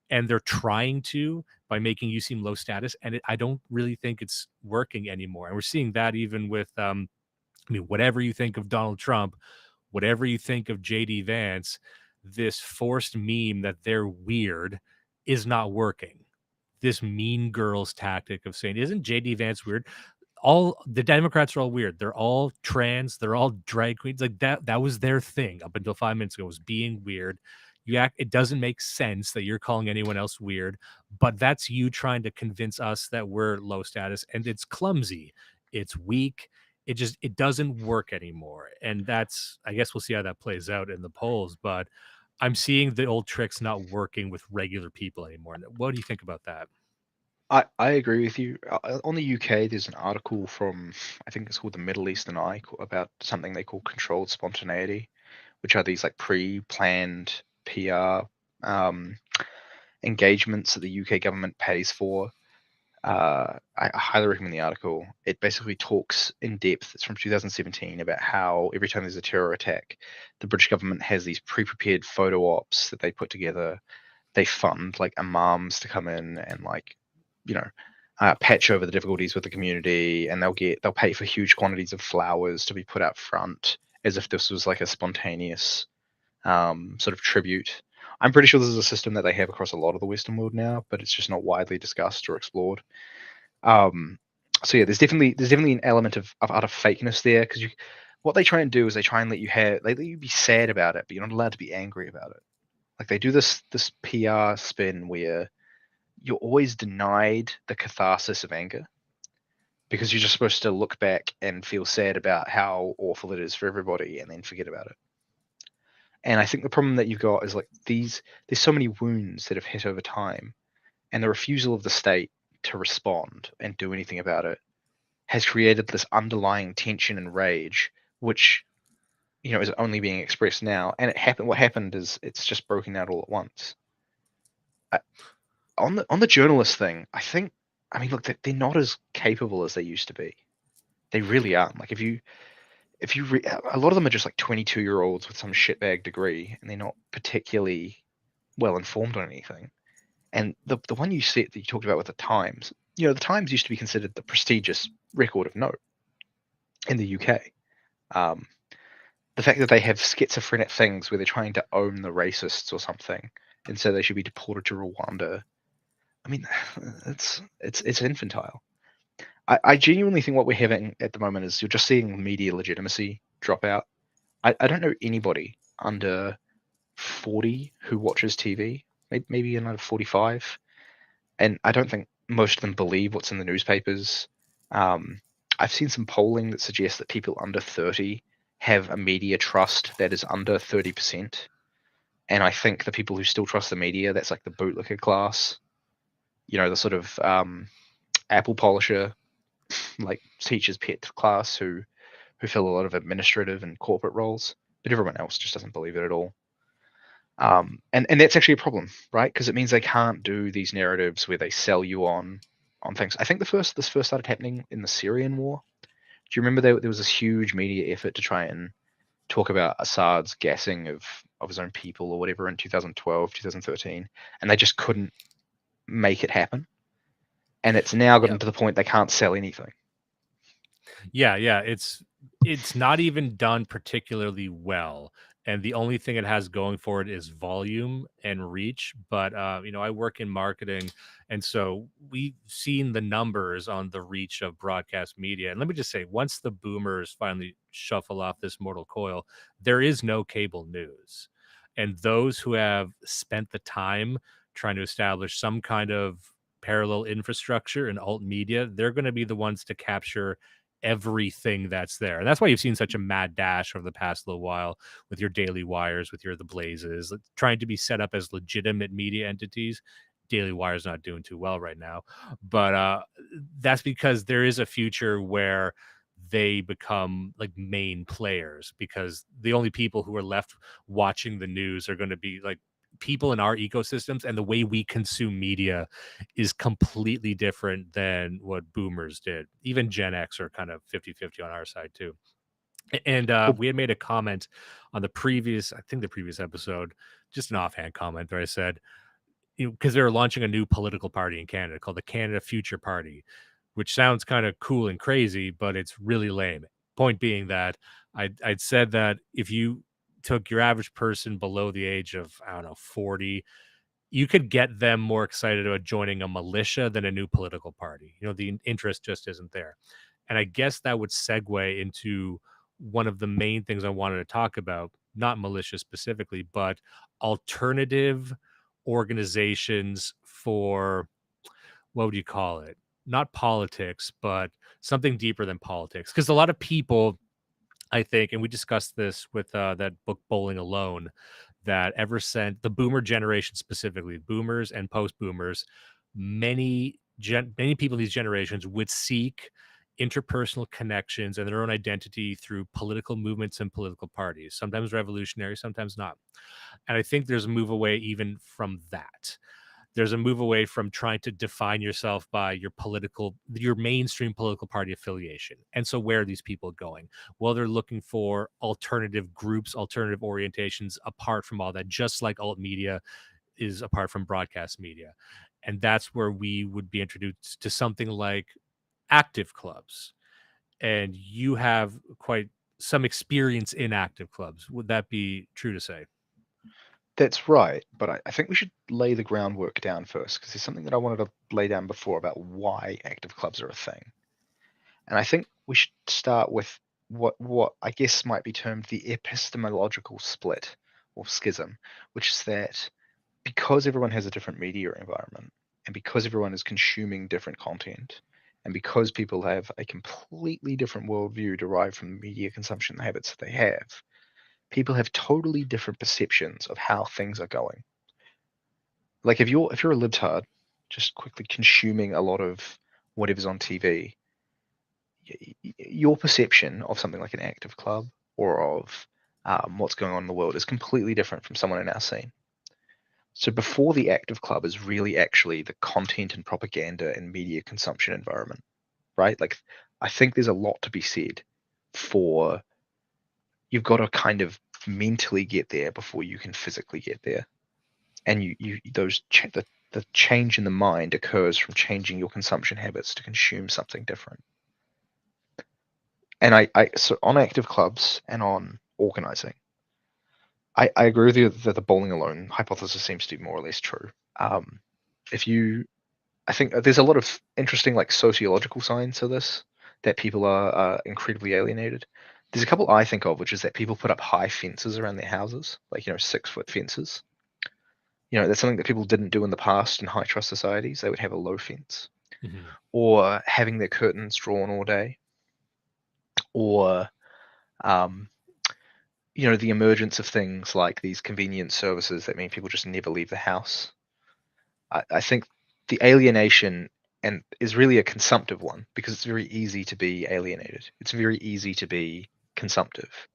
And they're trying to, by making you seem low status. And I don't really think it's working anymore. And we're seeing that even with, whatever you think of Donald Trump, whatever you think of JD Vance, this forced meme that they're weird is not working. This mean girls tactic of saying, isn't JD Vance weird? All the Democrats are all weird. They're all trans. They're all drag queens. Like that was their thing up until 5 minutes ago, was being weird. It doesn't make sense that you're calling anyone else weird, but that's you trying to convince us that we're low status, and it's clumsy. it's weak. It doesn't work anymore. And that's, I guess we'll see how that plays out in the polls, but I'm seeing the old tricks not working with regular people anymore. What do you think about that? I agree with you. On the UK, there's an article from, I think it's called the Middle Eastern Eye, about something they call controlled spontaneity, which are these like pre-planned PR engagements that the UK government pays for. I highly recommend the article. It basically talks in depth. It's from 2017 about how every time there's a terror attack, the British government has these pre-prepared photo ops that they put together. They fund like imams to come in and like, you know, patch over the difficulties with the community, and they'll pay for huge quantities of flowers to be put out front as if this was like a spontaneous sort of tribute. I'm pretty sure this is a system that they have across a lot of the Western world now, but it's just not widely discussed or explored. So yeah, there's definitely an element of utter fakeness there, because what they try and do is they let you be sad about it, but you're not allowed to be angry about it. Like they do this PR spin where you're always denied the catharsis of anger, because you're just supposed to look back and feel sad about how awful it is for everybody and then forget about it. And I think the problem that you've got is like there's so many wounds that have hit over time, and the refusal of the state to respond and do anything about it has created this underlying tension and rage, which is only being expressed now. And what happened is it's just broken out all at once. On the journalist thing, I mean, look, they're not as capable as they used to be. They really aren't. Like if you a lot of them are just like 22-year-olds with some shitbag degree, and they're not particularly well informed on anything. And the one that you talked about with the Times, the Times used to be considered the prestigious record of note in the UK. The fact that they have schizophrenic things where they're trying to own the racists or something, and so they should be deported to Rwanda. I mean, it's infantile. I genuinely think what we're having at the moment is you're just seeing media legitimacy drop out. I don't know anybody under 40 who watches TV, maybe under 45, and I don't think most of them believe what's in the newspapers. I've seen some polling that suggests that people under 30 have a media trust that is under 30%, and I think the people who still trust the media, that's like the bootlicker class, the sort of apple polisher, like teacher's pet class who fill a lot of administrative and corporate roles, but everyone else just doesn't believe it at all. And that's actually a problem, right? Because it means they can't do these narratives where they sell you on things. I think this first started happening in the Syrian war. Do you remember there was this huge media effort to try and talk about Assad's gassing of his own people or whatever in 2012, 2013, and they just couldn't make it happen. And it's now gotten to the point they can't sell anything. Yeah, it's not even done particularly well, and the only thing it has going for it is volume and reach. But I work in marketing, and so we've seen the numbers on the reach of broadcast media. And let me just say, once the boomers finally shuffle off this mortal coil, there is no cable news, and those who have spent the time trying to establish some kind of parallel infrastructure and alt media, they're going to be the ones to capture everything that's there. And that's why you've seen such a mad dash over the past little while with your Daily Wires, with your The Blazes, trying to be set up as legitimate media entities. Daily Wire's not doing too well right now, but that's because there is a future where they become like main players, because the only people who are left watching the news are going to be like people in our ecosystems, and the way we consume media is completely different than what boomers did. Even Gen X are kind of 50-50 on our side too. And we had made a comment on the previous episode, just an offhand comment where I said, because they were launching a new political party in Canada called the Canada Future Party, which sounds kind of cool and crazy, but it's really lame. Point being that I'd said that if you took your average person below the age of, I don't know, 40, you could get them more excited about joining a militia than a new political party. The interest just isn't there. And I guess that would segue into one of the main things I wanted to talk about, not militia specifically, but alternative organizations for, what would you call it? Not politics, but something deeper than politics. Because a lot of people, I think, and we discussed this with that book Bowling Alone, that ever since the boomer generation, specifically boomers and post boomers, many people in these generations would seek interpersonal connections and their own identity through political movements and political parties, sometimes revolutionary, sometimes not. And I think there's a move away even from that. There's a move away from trying to define yourself by your mainstream political party affiliation. And so where are these people going? Well, they're looking for alternative groups, alternative orientations apart from all that, just like alt media is apart from broadcast media. And that's where we would be introduced to something like active clubs. And you have quite some experience in active clubs. Would that be true to say? That's right, but I think we should lay the groundwork down first, because there's something that I wanted to lay down before about why active clubs are a thing. And I think we should start with what I guess might be termed the epistemological split or schism, which is that because everyone has a different media environment, and because everyone is consuming different content, and because people have a completely different worldview derived from the media consumption habits that they have, people have totally different perceptions of how things are going. Like if you're a libtard, just quickly consuming a lot of whatever's on TV, your perception of something like an active club or of what's going on in the world is completely different from someone in our scene. So before the active club is really actually the content and propaganda and media consumption environment, right? Like I think there's a lot to be said for you've got to kind of mentally get there before you can physically get there. And the change in the mind occurs from changing your consumption habits to consume something different. And so on active clubs and on organizing, I agree with you that the bowling alone hypothesis seems to be more or less true. I think there's a lot of interesting like sociological signs to this, that people are incredibly alienated. There's a couple I think of, which is that people put up high fences around their houses, like 6-foot fences. That's something that people didn't do in the past in high trust societies. They would have a low fence, or having their curtains drawn all day, or the emergence of things like these convenience services that mean people just never leave the house. I think the alienation is really a consumptive one, because it's very easy to be alienated. It's very easy to be consumptive.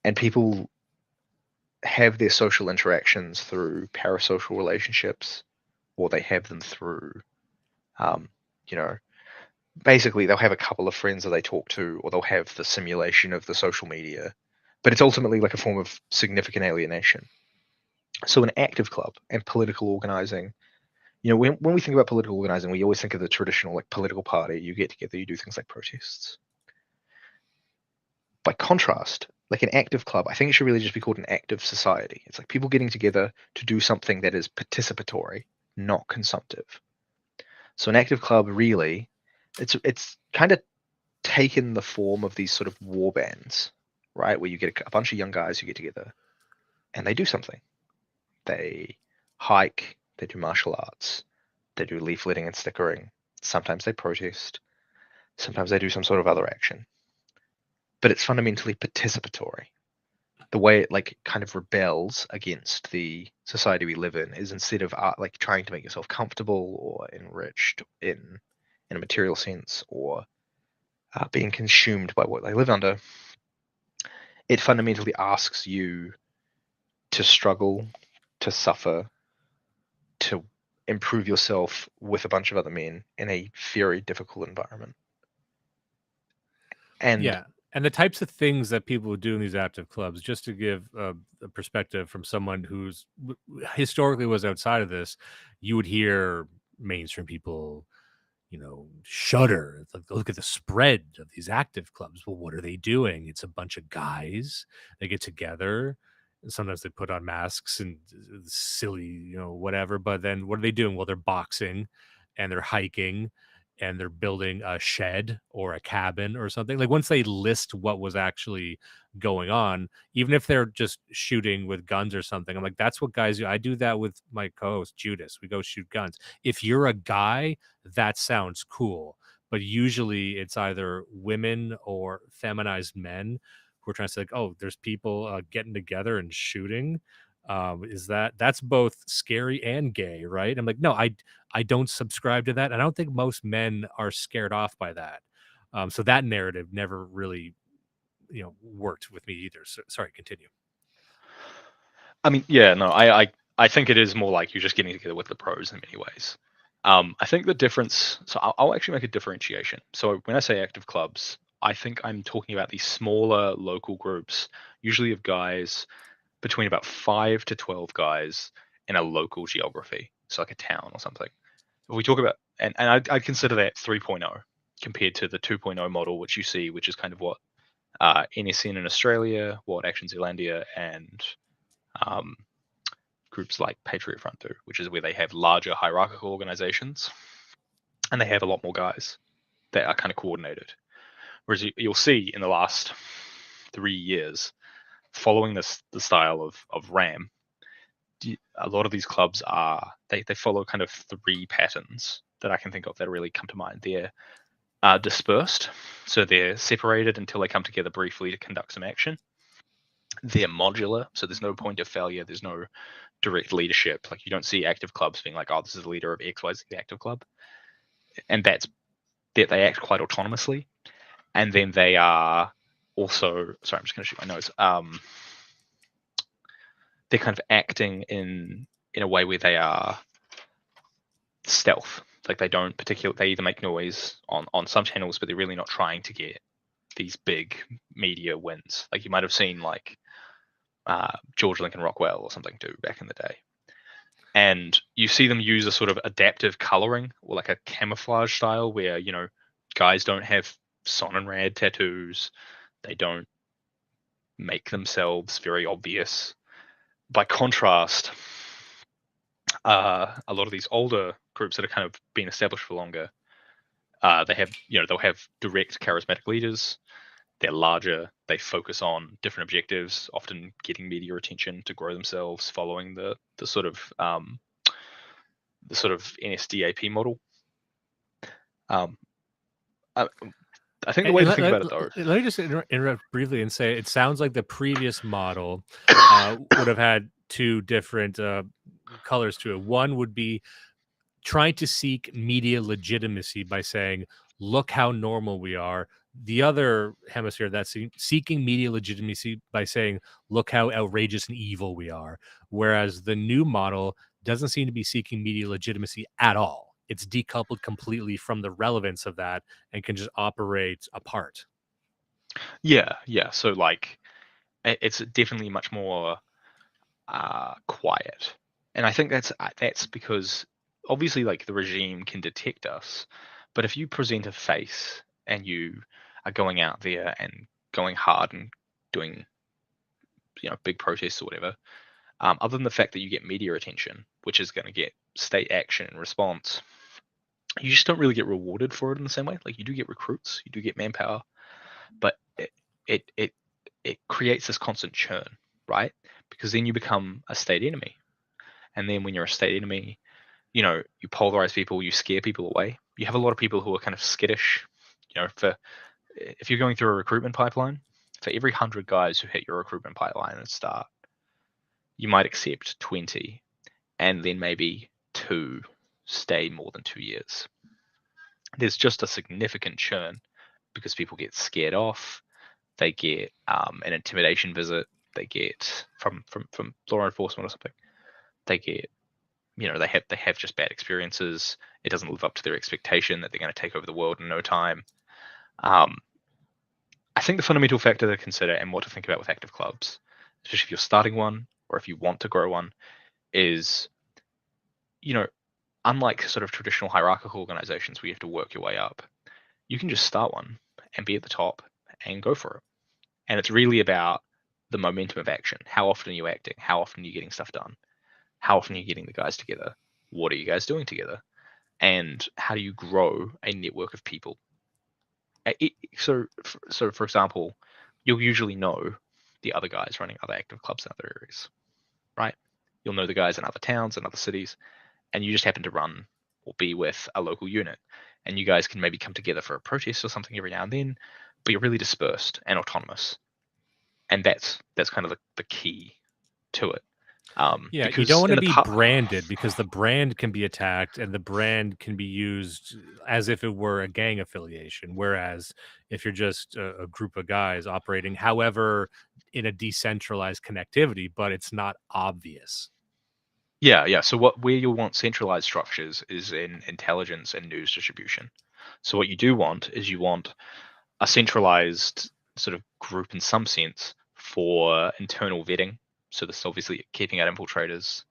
And people have their social interactions through parasocial relationships, or they have them through, basically they'll have a couple of friends that they talk to, or they'll have the simulation of the social media, but it's ultimately like a form of significant alienation. So an active club and political organizing, when we think about political organizing, we always think of the traditional like political party. You get together, you do things like protests. By contrast, like an active club, I think it should really just be called an active society. It's like people getting together to do something that is participatory, not consumptive. So an active club really, it's kind of taken the form of these sort of war bands, right? Where you get a bunch of young guys who get together and they do something. They hike, they do martial arts, they do leafletting and stickering. Sometimes they protest, sometimes they do some sort of other action. But it's fundamentally participatory. The way it like kind of rebels against the society we live in is, instead of like trying to make yourself comfortable or enriched in a material sense, or being consumed by what they live under, it fundamentally asks you to struggle, to suffer, to improve yourself with a bunch of other men in a very difficult environment. And yeah, and the types of things that people would do in these active clubs, just to give a perspective from someone who's historically was outside of this, you would hear mainstream people shudder. It's like, look at the spread of these active clubs. Well, what are they doing? It's a bunch of guys. They get together. And sometimes they put on masks and silly, whatever. But then what are they doing? Well, they're boxing and they're hiking and they're building a shed or a cabin or something. Like once they list what was actually going on, even if they're just shooting with guns or something, I'm like, that's what guys do. I do that with my co-host Judas. We go shoot guns. If you're a guy, that sounds cool. but usually it's either women or feminized men who are trying to say like, oh, there's people getting together and shooting. That's both scary and gay, right? I'm like, no, I don't subscribe to that. I don't think most men are scared off by that. So that narrative never really, worked with me either. So, sorry, continue. I mean, yeah, no, I think it is more like you're just getting together with the pros in many ways. I think the difference. So I'll actually make a differentiation. So when I say active clubs, I think I'm talking about these smaller local groups, usually of guys between about 5 to 12 guys in a local geography, so like a town or something. If we talk about, and I'd consider that 3.0 compared to the 2.0 model, which you see, which is kind of what NSN in Australia, what Action Zealandia, and groups like Patriot Front do, which is where they have larger hierarchical organizations and they have a lot more guys that are kind of coordinated. Whereas you'll see in the last 3 years, following the style of RAM, a lot of these clubs they follow kind of 3 patterns that I can think of that really come to mind. They're dispersed, so they're separated until they come together briefly to conduct some action. They're modular, so there's no point of failure. There's no direct leadership. Like you don't see active clubs being like, oh, this is the leader of XYZ active club. And that they act quite autonomously. And then they are also, sorry, I'm just going to shoot my nose. They're kind of acting in a way where they are stealth. Like they don't particularly, they either make noise on some channels, but they're really not trying to get these big media wins. Like you might have seen like George Lincoln Rockwell or something do back in the day. And you see them use a sort of adaptive coloring or like a camouflage style where, guys don't have Sonnenrad tattoos. They don't make themselves very obvious. By contrast, a lot of these older groups that are kind of been established for longer, they have, they'll have direct charismatic leaders. They're larger. They focus on different objectives, often getting media attention to grow themselves, following the sort of NSDAP model. I think the way to think about it, though. Let me just interrupt briefly and say it sounds like the previous model would have had 2 different colors to it. One would be trying to seek media legitimacy by saying, look how normal we are. The other hemisphere that's seeking media legitimacy by saying, look how outrageous and evil we are. Whereas the new model doesn't seem to be seeking media legitimacy at all. It's decoupled completely from the relevance of that and can just operate apart. Yeah. So like, it's definitely much more quiet, and I think that's because obviously like the regime can detect us, but if you present a face and you are going out there and going hard and doing big protests or whatever, other than the fact that you get media attention, which is going to get state action and response, you just don't really get rewarded for it in the same way. Like you do get recruits, you do get manpower, but it creates this constant churn, right? Because then you become a state enemy, and then when you're a state enemy, you polarize people, you scare people away. You have a lot of people who are kind of skittish. If you're going through a recruitment pipeline, for every 100 guys who hit your recruitment pipeline at the start, you might accept 20, and then maybe 2 stay more than 2 years. There's just a significant churn because people get scared off. They get an intimidation visit. They get from law enforcement or something. They get, they have just bad experiences. It doesn't live up to their expectation that they're going to take over the world in no time. I think the fundamental factor to consider and what to think about with active clubs, especially if you're starting one or if you want to grow one, is, unlike sort of traditional hierarchical organizations where you have to work your way up, you can just start one and be at the top and go for it. And it's really about the momentum of action. How often are you acting? How often are you getting stuff done? How often are you getting the guys together? What are you guys doing together? And how do you grow a network of people? So for example, you'll usually know the other guys running other active clubs in other areas, right? You'll know the guys in other towns and other cities, and you just happen to run or be with a local unit. and you guys can maybe come together for a protest or something every now and then, but you're really dispersed and autonomous. And that's kind of the key to it. Yeah, you don't Because want in to the be branded because the brand can be attacked and the brand can be used as if it were a gang affiliation. Whereas if you're just a group of guys operating, however, in a decentralized connectivity, but it's not obvious. Yeah. So where you want centralized structures is in intelligence and news distribution. So what you do want is you want a centralized sort of group in some sense for internal vetting. So this is obviously keeping out infiltrators,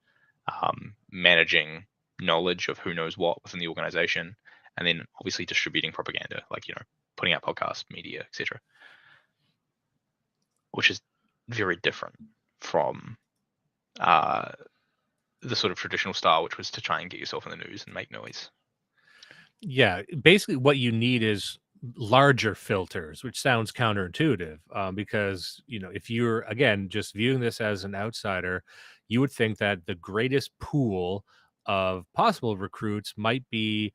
managing knowledge of who knows what within the organization, and then obviously distributing propaganda, like putting out podcasts, media, etc., which is very different from the sort of traditional style, which was to try and get yourself in the news and make noise. Yeah, basically what you need is larger filters, which sounds counterintuitive, because if you're again just viewing this as an outsider, you would think that the greatest pool of possible recruits might be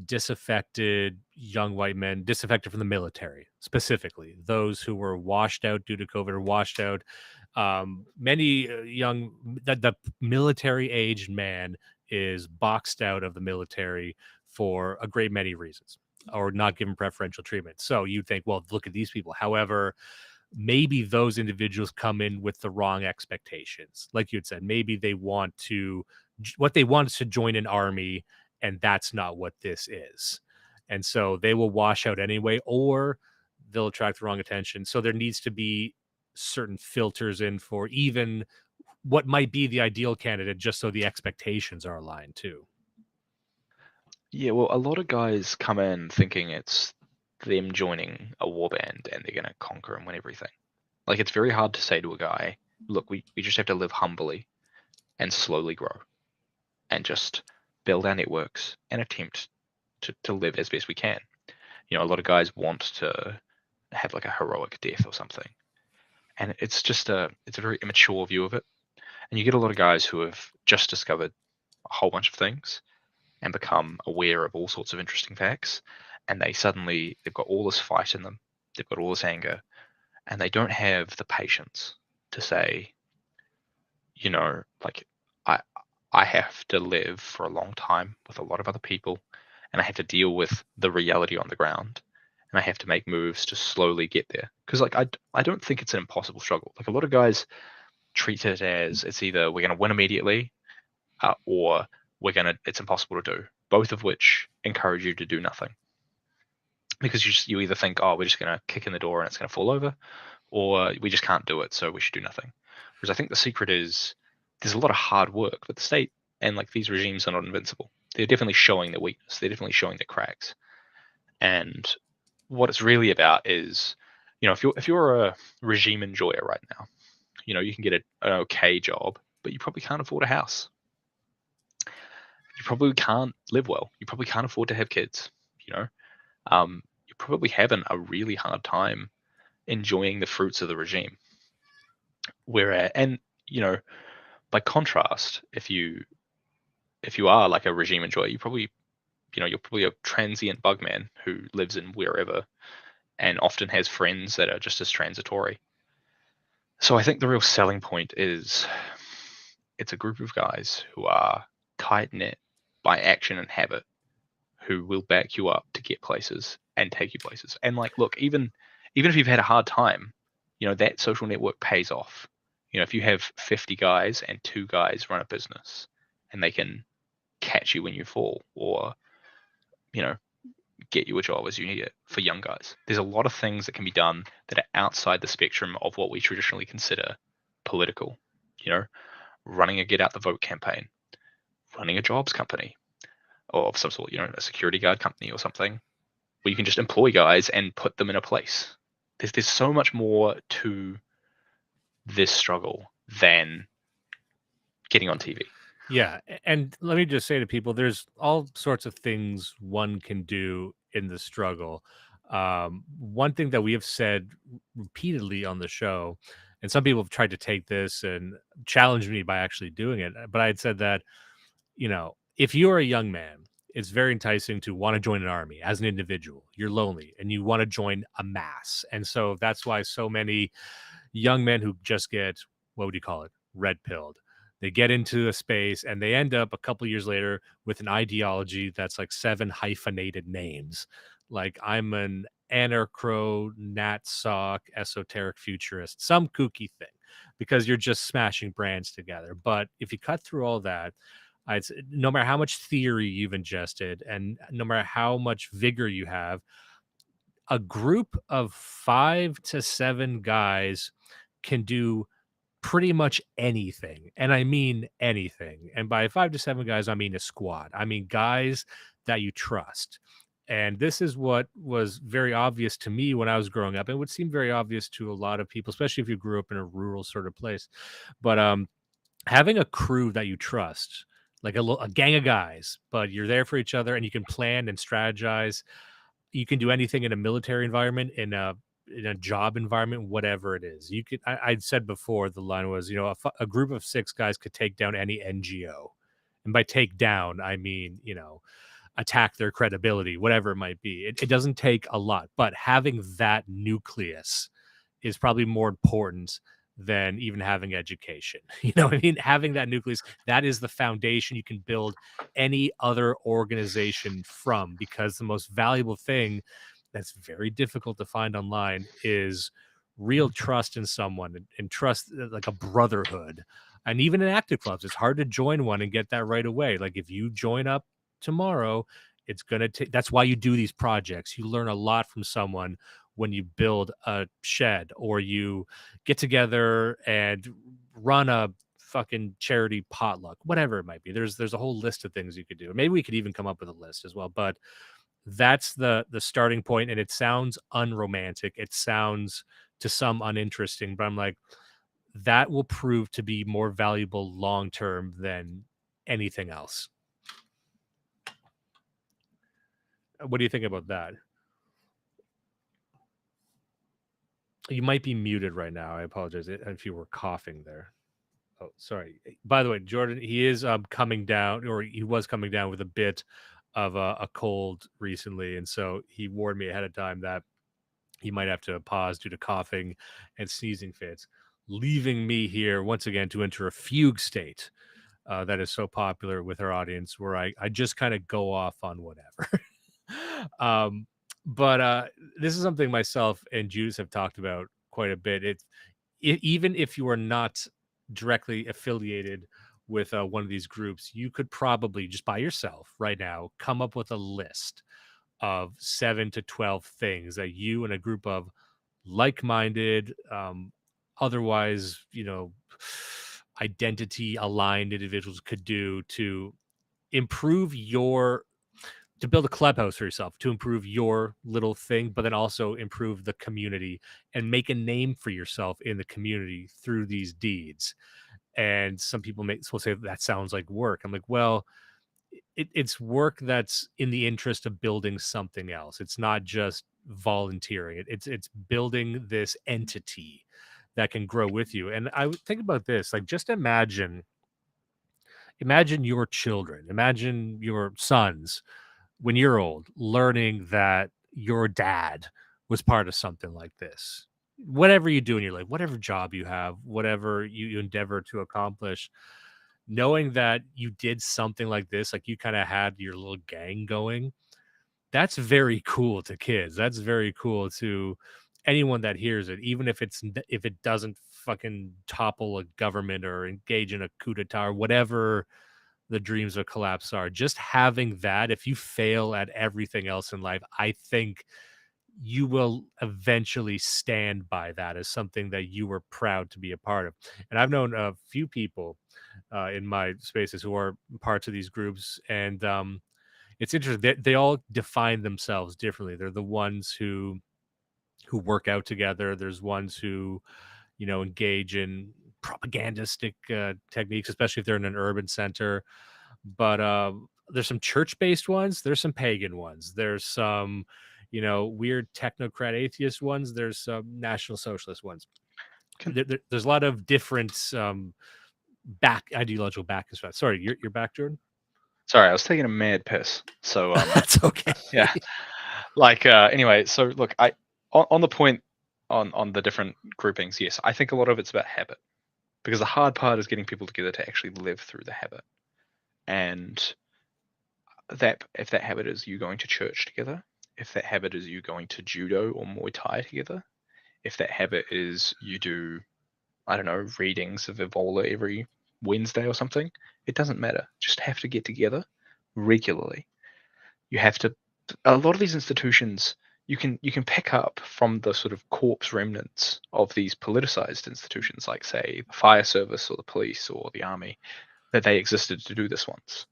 disaffected young white men, disaffected from the military, specifically those who were washed out due to COVID or washed out. Many young that the military aged man is boxed out of the military for a great many reasons or not given preferential treatment. So you'd think, well, look at these people. However, maybe those individuals come in with the wrong expectations. Like you had said, maybe they want to, what they want is to join an army, and that's not what this is. And so they will wash out anyway, or they'll attract the wrong attention. So there needs to be certain filters in for even what might be the ideal candidate, just so the expectations are aligned too. Yeah, well, a lot of guys come in thinking it's them joining a warband and they're going to conquer and win everything. Like, it's very hard to say to a guy, look, we just have to live humbly and slowly grow and just build our networks and attempt to live as best we can. A lot of guys want to have like a heroic death or something. And it's a very immature view of it. And you get a lot of guys who have just discovered a whole bunch of things and become aware of all sorts of interesting facts. And they've got all this fight in them. They've got all this anger, and they don't have the patience to say, like, I have to live for a long time with a lot of other people, and I have to deal with the reality on the ground, and I have to make moves to slowly get there. Because like I don't think it's an impossible struggle. Like, a lot of guys treat it as it's either we're going to win immediately, or it's impossible to do. Both of which encourage you to do nothing. Because you either think, oh, we're just going to kick in the door and it's going to fall over, or we just can't do it, so we should do nothing. Whereas I think the secret is there's a lot of hard work, but the state and like these regimes are not invincible. They're definitely showing their weakness. They're definitely showing their cracks. And what it's really about is, if you're a regime enjoyer right now, you can get an okay job, but you probably can't afford a house. You probably can't live well. You probably can't afford to have kids. You're probably having a really hard time enjoying the fruits of the regime. By contrast, if you are like a regime enjoyer, you're probably a transient bugman who lives in wherever and often has friends that are just as transitory. So I think the real selling point is it's a group of guys who are tight knit by action and habit, who will back you up to get places and take you places. And like, look, even if you've had a hard time, that social network pays off. If you have 50 guys and 2 guys run a business and they can catch you when you fall, or get you a job as you need it for young guys. There's a lot of things that can be done that are outside the spectrum of what we traditionally consider political. Running a get out the vote campaign, running a jobs company, or of some sort, a security guard company or something, where you can just employ guys and put them in a place. There's so much more to this struggle than getting on TV. Yeah, and let me just say to people, there's all sorts of things one can do in the struggle. One thing that we have said repeatedly on the show, and some people have tried to take this and challenge me by actually doing it, but I had said that, if you're a young man it's very enticing to want to join an army as an individual. You're lonely and you want to join a mass. And so that's why so many young men who just get, what would you call it, red pilled, they get into a space and they end up a couple years later with an ideology that's like 7 hyphenated names. Like, I'm an anarcho nat sock esoteric futurist, some kooky thing, because you're just smashing brands together. But if you cut through all that, no matter how much theory you've ingested and no matter how much vigor you have, a group of 5 to 7 guys can do pretty much anything. And I mean anything. And by 5 to 7 guys, I mean a squad. I mean guys that you trust. And this is what was very obvious to me when I was growing up. It would seem very obvious to a lot of people, especially if you grew up in a rural sort of place. But having a crew that you trust, like a gang of guys, but you're there for each other and you can plan and strategize. You can do anything in a military environment, in a job environment, whatever it is. You could. I'd said before, the line was, a group of 6 guys could take down any NGO, and by take down, I mean, attack their credibility, whatever it might be. It doesn't take a lot, but having that nucleus is probably more important than even having education. You know what I mean? Having that nucleus, that is the foundation you can build any other organization from, because the most valuable thing that's very difficult to find online is real trust in someone, and trust, like a brotherhood. And even in active clubs, it's hard to join one and get that right away. Like, if you join up tomorrow, it's going to take, that's why you do these projects. You learn a lot from someone when you build a shed or you get together and run a fucking charity potluck, whatever it might be. There's a whole list of things you could do. Maybe we could even come up with a list as well, but that's the starting point. And it sounds unromantic. It sounds to some uninteresting, but I'm like, that will prove to be more valuable long term than anything else. What do you think about that? You might be muted right now. I apologize if you were coughing there. Oh, sorry. By the way, Jordan, he is coming down, or he was coming down with a bit of a cold recently, and so he warned me ahead of time that he might have to pause due to coughing and sneezing fits, leaving me here once again to enter a fugue state that is so popular with our audience, where I just kind of go off on whatever. But this is something myself and Judas have talked about quite a bit. Even if you are not directly affiliated with one of these groups, you could probably just by yourself right now come up with a list of 7 to 12 things that you and a group of like-minded, otherwise, identity aligned individuals could do to improve to build a clubhouse for yourself, to improve your little thing, but then also improve the community and make a name for yourself in the community through these deeds. And some people will say that sounds like work. I'm like, well, it's work that's in the interest of building something else. It's not just volunteering. It's building this entity that can grow with you. And I would think about this, like, just imagine your children, imagine your sons when you're old, learning that your dad was part of something like this. Whatever you do in your life, whatever job you have, whatever you endeavor to accomplish, knowing that you did something like this, like you kind of had your little gang going, that's very cool to kids. That's very cool to anyone that hears it, even if it doesn't fucking topple a government or engage in a coup d'etat or whatever the dreams of collapse are. Just having that, if you fail at everything else in life, I think you will eventually stand by that as something that you were proud to be a part of. And I've known a few people in my spaces who are parts of these groups, and it's interesting. They all define themselves differently. They're the ones who work out together. There's ones who engage in propagandistic techniques, especially if they're in an urban center. But there's some church-based ones. There's some pagan ones. There's some, weird technocrat atheist ones. There's some National Socialist ones. There's a lot of different ideological back. Sorry, you're back, Jordan? Sorry, I was taking a mad piss. So That's okay. yeah. Like anyway, so look, on the point on the different groupings, yes, I think a lot of it's about habit. Because the hard part is getting people together to actually live through the habit. And that if that habit is you going to church together, if that habit is you going to judo or Muay Thai together, if that habit is you do, I don't know, readings of Evola every Wednesday or something, it doesn't matter. Just have to get together regularly. You have to. A lot of these institutions you can pick up from the sort of corpse remnants of these politicized institutions, like say the fire service or the police or the army, that they existed to do this once.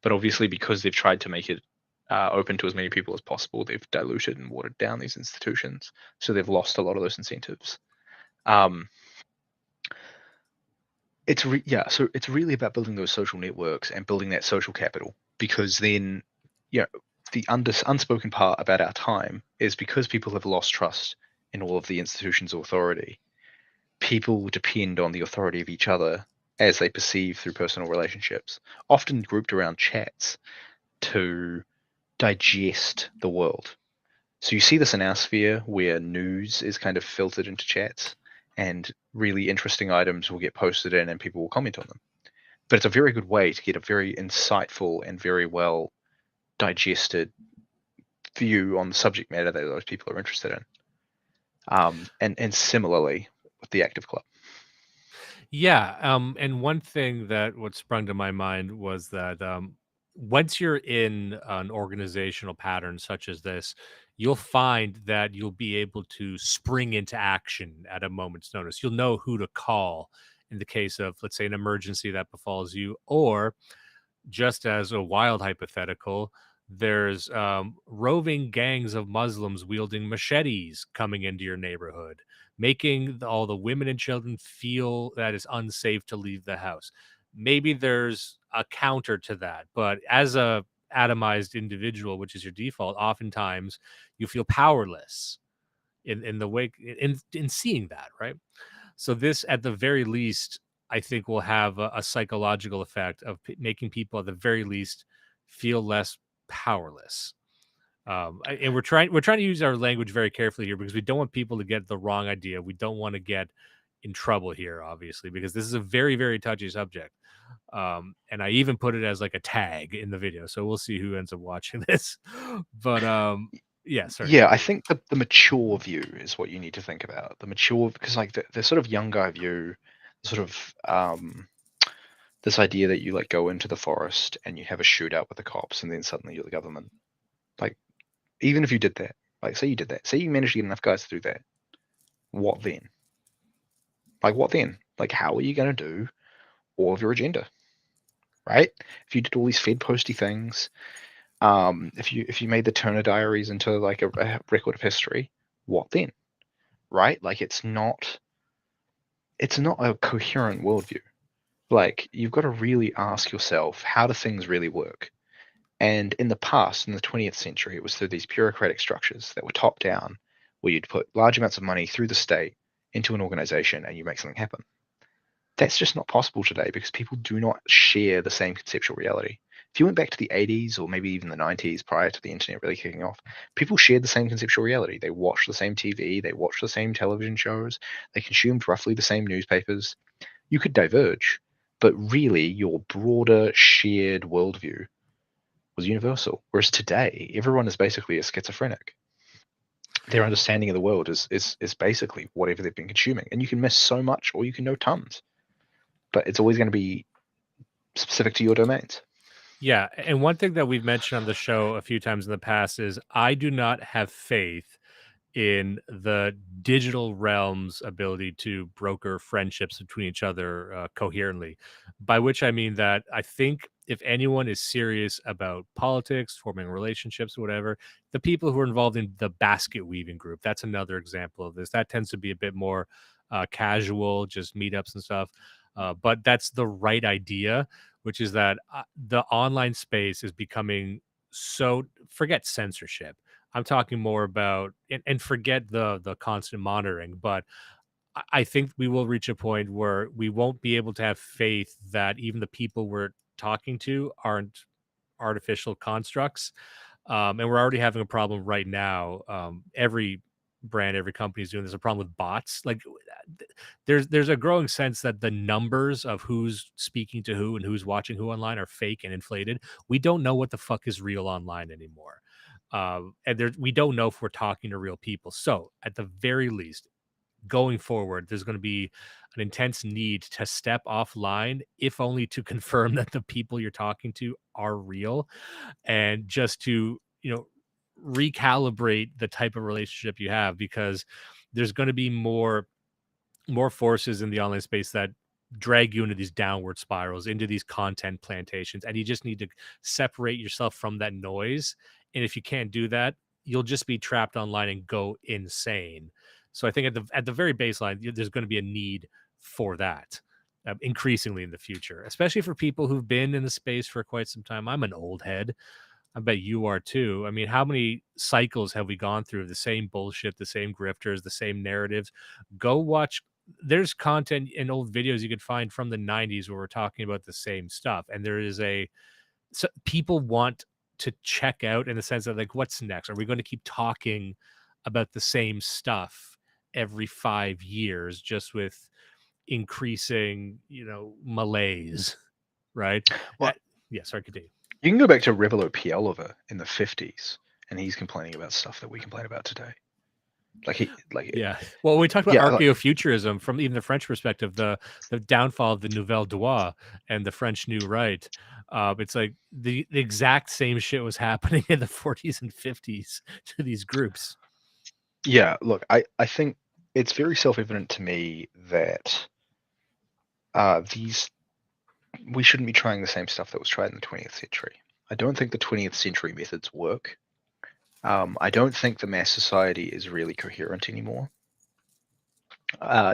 But obviously, because they've tried to make it open to as many people as possible, they've diluted and watered down these institutions. So they've lost a lot of those incentives. Um, so it's really about building those social networks and building that social capital, because then, you know, the unspoken part about our time is because people have lost trust in all of the institutions of authority. People depend on the authority of each other as they perceive through personal relationships, often grouped around chats, to digest the world. So you see this in our sphere where news is kind of filtered into chats and really interesting items will get posted in and people will comment on them. But it's a very good way to get a very insightful and very well digested view on the subject matter that those people are interested in. And similarly with the active club. Yeah, and one thing that what sprung to my mind was that once you're in an organizational pattern such as this, you'll find that you'll be able to spring into action at a moment's notice. You'll know who to call in the case of, let's say, an emergency that befalls you, or just as a wild hypothetical, there's roving gangs of Muslims wielding machetes coming into your neighborhood, making all the women and children feel that it's unsafe to leave the house. Maybe there's a counter to that, but as a atomized individual, which is your default, oftentimes you feel powerless in the wake in seeing that, right? So this, at the very least, I think will have a psychological effect of making people at the very least feel less powerless. And we're trying to use our language very carefully here because we don't want people to get the wrong idea. We don't want to get in trouble here, obviously, because this is a very, very touchy subject. And I even put it as like a tag in the video, so we'll see who ends up watching this. But yeah, sorry, Yeah, I continue. think the mature view is what you need to think about. The mature, because like the sort of young guy view, sort of this idea that you like go into the forest and you have a shootout with the cops and then suddenly you're the government. Like, even if you did that, like say you did that, say you managed to get enough guys to do that, what then? Like what then? Like how are you going to do all of your agenda, right? If you did all these Fed posty things, if you made the Turner Diaries into like a record of history, what then? Right? Like it's not a coherent worldview. Like you've got to really ask yourself, how do things really work? And in the past, in the 20th century, it was through these bureaucratic structures that were top down, where you'd put large amounts of money through the state into an organization and you make something happen. That's just not possible today because people do not share the same conceptual reality. If you went back to the 80s or maybe even the 90s prior to the internet really kicking off, people shared the same conceptual reality. They watched the same TV, they watched the same television shows, they consumed roughly the same newspapers. You could diverge, but really your broader shared worldview was universal. Whereas today, everyone is basically a schizophrenic. Their understanding of the world is basically whatever they've been consuming. And you can miss so much or you can know tons. But it's always going to be specific to your domains. Yeah, and one thing that we've mentioned on the show a few times in the past is I do not have faith in the digital realm's ability to broker friendships between each other coherently. By which I mean that I think if anyone is serious about politics, forming relationships, whatever, the people who are involved in the basket weaving group, that's another example of this. That tends to be a bit more casual, just meetups and stuff. But that's the right idea, which is that the online space is becoming so, forget censorship. I'm talking more about, and forget the constant monitoring, but I think we will reach a point where we won't be able to have faith that even the people we're talking to aren't artificial constructs. And we're already having a problem right now. Every brand, every company is doing this. A problem with bots. Like there's a growing sense that the numbers of who's speaking to who and who's watching who online are fake and inflated. We don't know what the fuck is real online anymore. And we don't know if we're talking to real people. So at the very least, going forward, there's going to be an intense need to step offline, if only to confirm that the people you're talking to are real, and just to, recalibrate the type of relationship you have, because there's going to be more forces in the online space that drag you into these downward spirals, into these content plantations, and you just need to separate yourself from that noise. And if you can't do that, you'll just be trapped online and go insane. So I think at the very baseline, there's going to be a need for that, increasingly in the future, especially for people who've been in the space for quite some time. I'm an old head. I bet you are too. I mean, how many cycles have we gone through of the same bullshit, the same grifters, the same narratives? Go watch. There's content in old videos you could find from the 90s where we're talking about the same stuff. And there is so people want to check out, in the sense of like, what's next? Are we going to keep talking about the same stuff every 5 years, just with increasing, malaise, right? Well, Yeah, sorry, continue. you can go back to Revelo Pielova in the 50s, and he's complaining about stuff that we complain about today. Yeah. Well, we talked about Yeah, like- archaeofuturism from even the French perspective, the downfall of the Nouvelle Droit and the French New Right. It's like the exact same shit was happening in the 40s and 50s to these groups. Yeah, look, I think it's very self-evident to me that we shouldn't be trying the same stuff that was tried in the 20th century. I don't think the 20th century methods work. I don't think the mass society is really coherent anymore. I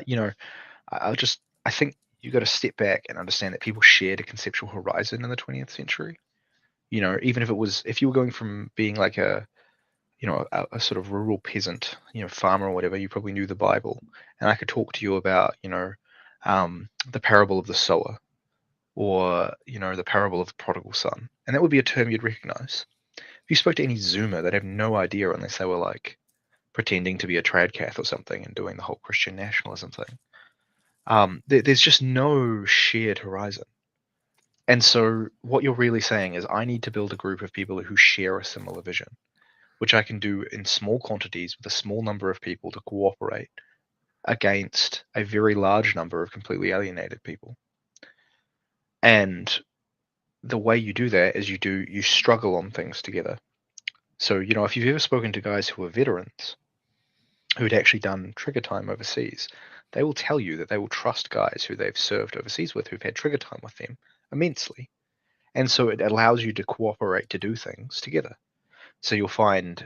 think you got to step back and understand that people shared a conceptual horizon in the 20th century. Even if you were going from being like a sort of rural peasant, farmer or whatever, you probably knew the Bible, and I could talk to you about, the parable of the sower, or the parable of the prodigal son, and that would be a term you'd recognize. If you spoke to any Zoomer, they'd have no idea unless they were like pretending to be a tradcath or something and doing the whole Christian nationalism thing. There's just no shared horizon. And so what you're really saying is, I need to build a group of people who share a similar vision, which I can do in small quantities with a small number of people to cooperate against a very large number of completely alienated people. And the way you do that is you struggle on things together. So, if you've ever spoken to guys who are veterans, who'd actually done trigger time overseas, they will tell you that they will trust guys who they've served overseas with, who've had trigger time with them, immensely. And so it allows you to cooperate to do things together. So you'll find,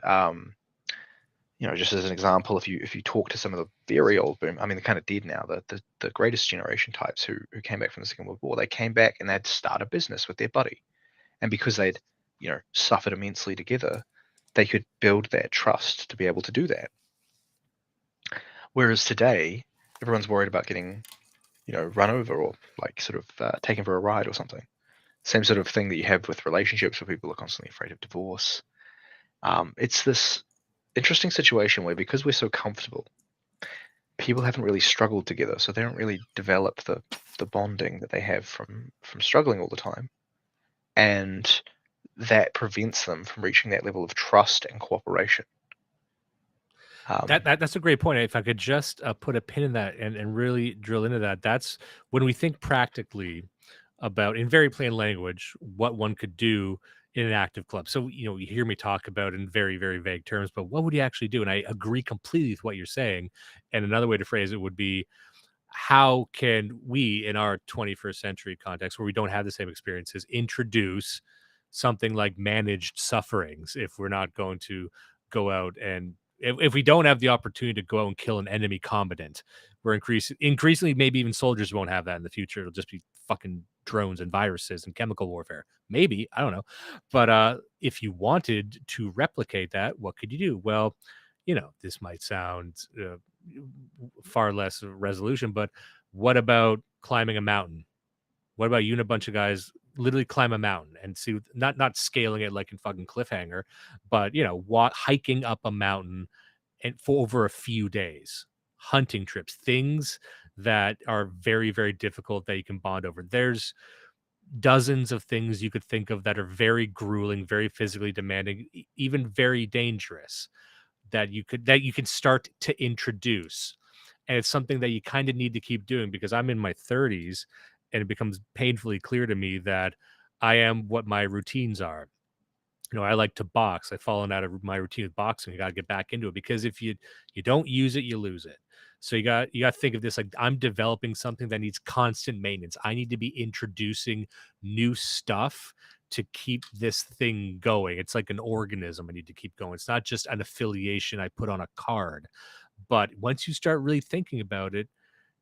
just as an example, if you talk to some of the very old boom, I mean, they're kind of dead now, the greatest generation types who came back from the Second World War, they came back and they'd start a business with their buddy. And because they'd, suffered immensely together, they could build that trust to be able to do that. Whereas today, everyone's worried about getting, run over, or like sort of taken for a ride or something. Same sort of thing that you have with relationships, where people are constantly afraid of divorce. It's this interesting situation where, because we're so comfortable, people haven't really struggled together, so they don't really develop the bonding that they have from struggling all the time, and that prevents them from reaching that level of trust and cooperation. That's a great point. If I could just put a pin in that and really drill into that, that's when we think practically about, in very plain language, what one could do in an active club. So, you hear me talk about in very, very vague terms, but what would you actually do? And I agree completely with what you're saying. And another way to phrase it would be, how can we, in our 21st century context, where we don't have the same experiences, introduce something like managed sufferings, if we're not going to go out and if we don't have the opportunity to go out and kill an enemy combatant, we're increasingly, maybe even soldiers won't have that in the future. It'll just be fucking drones and viruses and chemical warfare. Maybe, I don't know. But if you wanted to replicate that, what could you do? Well, this might sound far less resolution, but what about climbing a mountain? What about you and a bunch of guys literally climb a mountain and see, not scaling it like in fucking Cliffhanger, but hiking up a mountain and for over a few days, hunting trips, things that are very, very difficult that you can bond over. There's dozens of things you could think of that are very grueling, very physically demanding, even very dangerous, that you can start to introduce. And it's something that you kind of need to keep doing, because I'm in my 30s and it becomes painfully clear to me that I am what my routines are. I like to box. I've fallen out of my routine with boxing. You got to get back into it, because if you don't use it, you lose it. So you got to think of this like I'm developing something that needs constant maintenance. I need to be introducing new stuff to keep this thing going. It's like an organism. I need to keep going. It's not just an affiliation I put on a card. But once you start really thinking about it,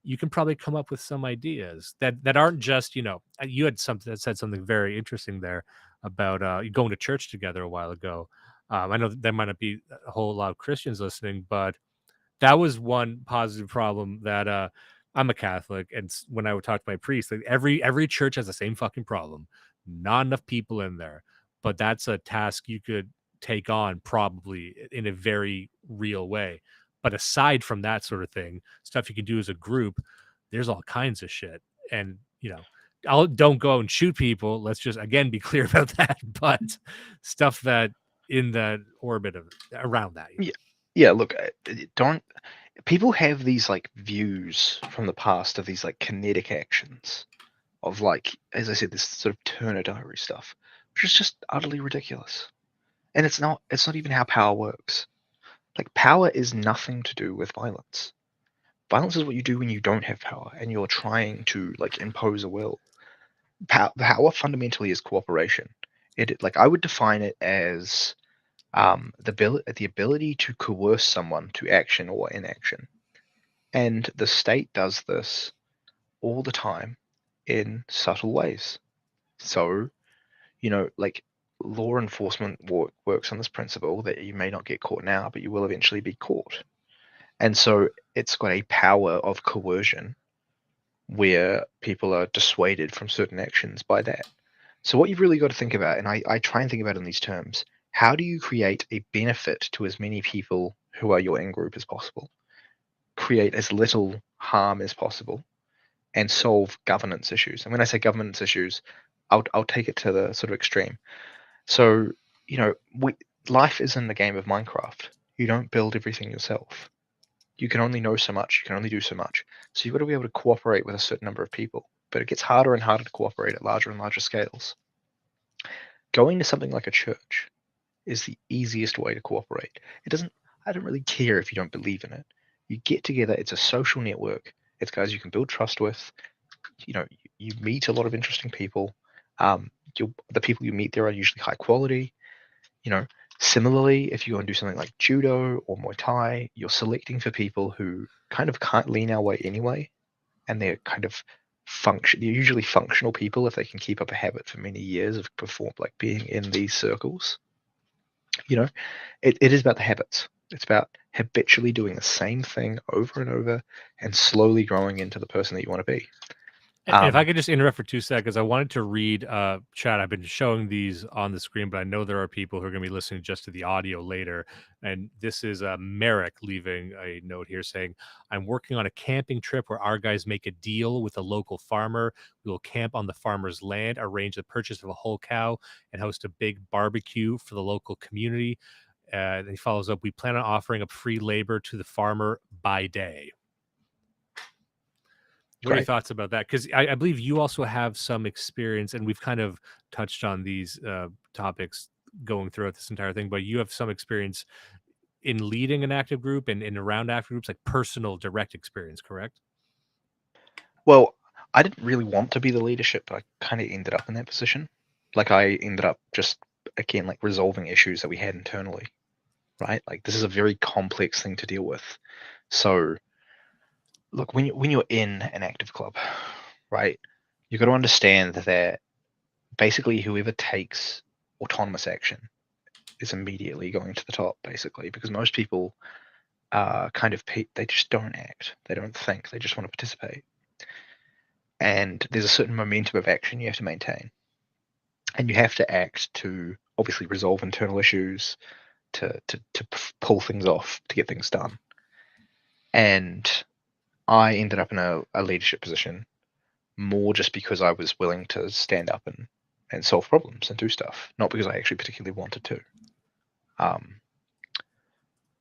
you can probably come up with some ideas that aren't just, you had something that said something very interesting there about going to church together a while ago. I know there might not be a whole lot of Christians listening, but that was one positive problem that I'm a Catholic, and when I would talk to my priest, like every church has the same fucking problem. Not enough people in there. But that's a task you could take on probably in a very real way. But aside from that sort of thing, stuff you can do as a group, there's all kinds of shit. And don't go out and shoot people. Let's just again be clear about that. But stuff that in the orbit of around that. Yeah, look, don't people have these like views from the past of these like kinetic actions of, like, as I said, this sort of Turner Diary stuff, which is just utterly ridiculous. And it's not even how power works. Like, power is nothing to do with violence. Violence is what you do when you don't have power and you're trying to like impose a will. Power fundamentally is cooperation. Like, I would define it as the ability to coerce someone to action or inaction. And the state does this all the time in subtle ways. So, like, law enforcement works on this principle that you may not get caught now, but you will eventually be caught. And so it's got a power of coercion where people are dissuaded from certain actions by that. So what you've really got to think about, and I try and think about it in these terms, how do you create a benefit to as many people who are your in-group as possible? Create as little harm as possible and solve governance issues. And when I say governance issues, I'll take it to the sort of extreme. So, life is in the game of Minecraft. You don't build everything yourself. You can only know so much. You can only do so much. So you've got to be able to cooperate with a certain number of people. But it gets harder and harder to cooperate at larger and larger scales. Going to something like a church is the easiest way to cooperate. I don't really care if you don't believe in it. You get together, it's a social network. It's guys you can build trust with. You meet a lot of interesting people. The people you meet there are usually high quality. Similarly, if you want to do something like judo or Muay Thai, you're selecting for people who kind of can't lean our way anyway, and they're kind of they're usually functional people if they can keep up a habit for many years of being in these circles. It is about the habits. It's about habitually doing the same thing over and over and slowly growing into the person that you want to be. If I could just interrupt for 2 seconds, I wanted to read chat. I've been showing these on the screen, but I know there are people who are going to be listening just to the audio later. And this is Merrick leaving a note here saying, I'm working on a camping trip where our guys make a deal with a local farmer. We will camp on the farmer's land, arrange the purchase of a whole cow, and host a big barbecue for the local community. And he follows up, we plan on offering up free labor to the farmer by day. What are your thoughts about that? Because I believe you also have some experience, and we've kind of touched on these topics going throughout this entire thing, but you have some experience in leading an active group and around active groups, like personal direct experience, correct? Well, I didn't really want to be the leadership, but I kind of ended up in that position. Like, I ended up just, again, like resolving issues that we had internally, right? Like, this is a very complex thing to deal with. So, look, when you're in an active club, right, you've got to understand that basically whoever takes autonomous action is immediately going to the top, basically, because most people are they just don't act. They don't think. They just want to participate. And there's a certain momentum of action you have to maintain. and you have to act to obviously resolve internal issues, to pull things off, to get things done. And I ended up in a leadership position more just because I was willing to stand up and solve problems and do stuff, not because I actually particularly wanted to.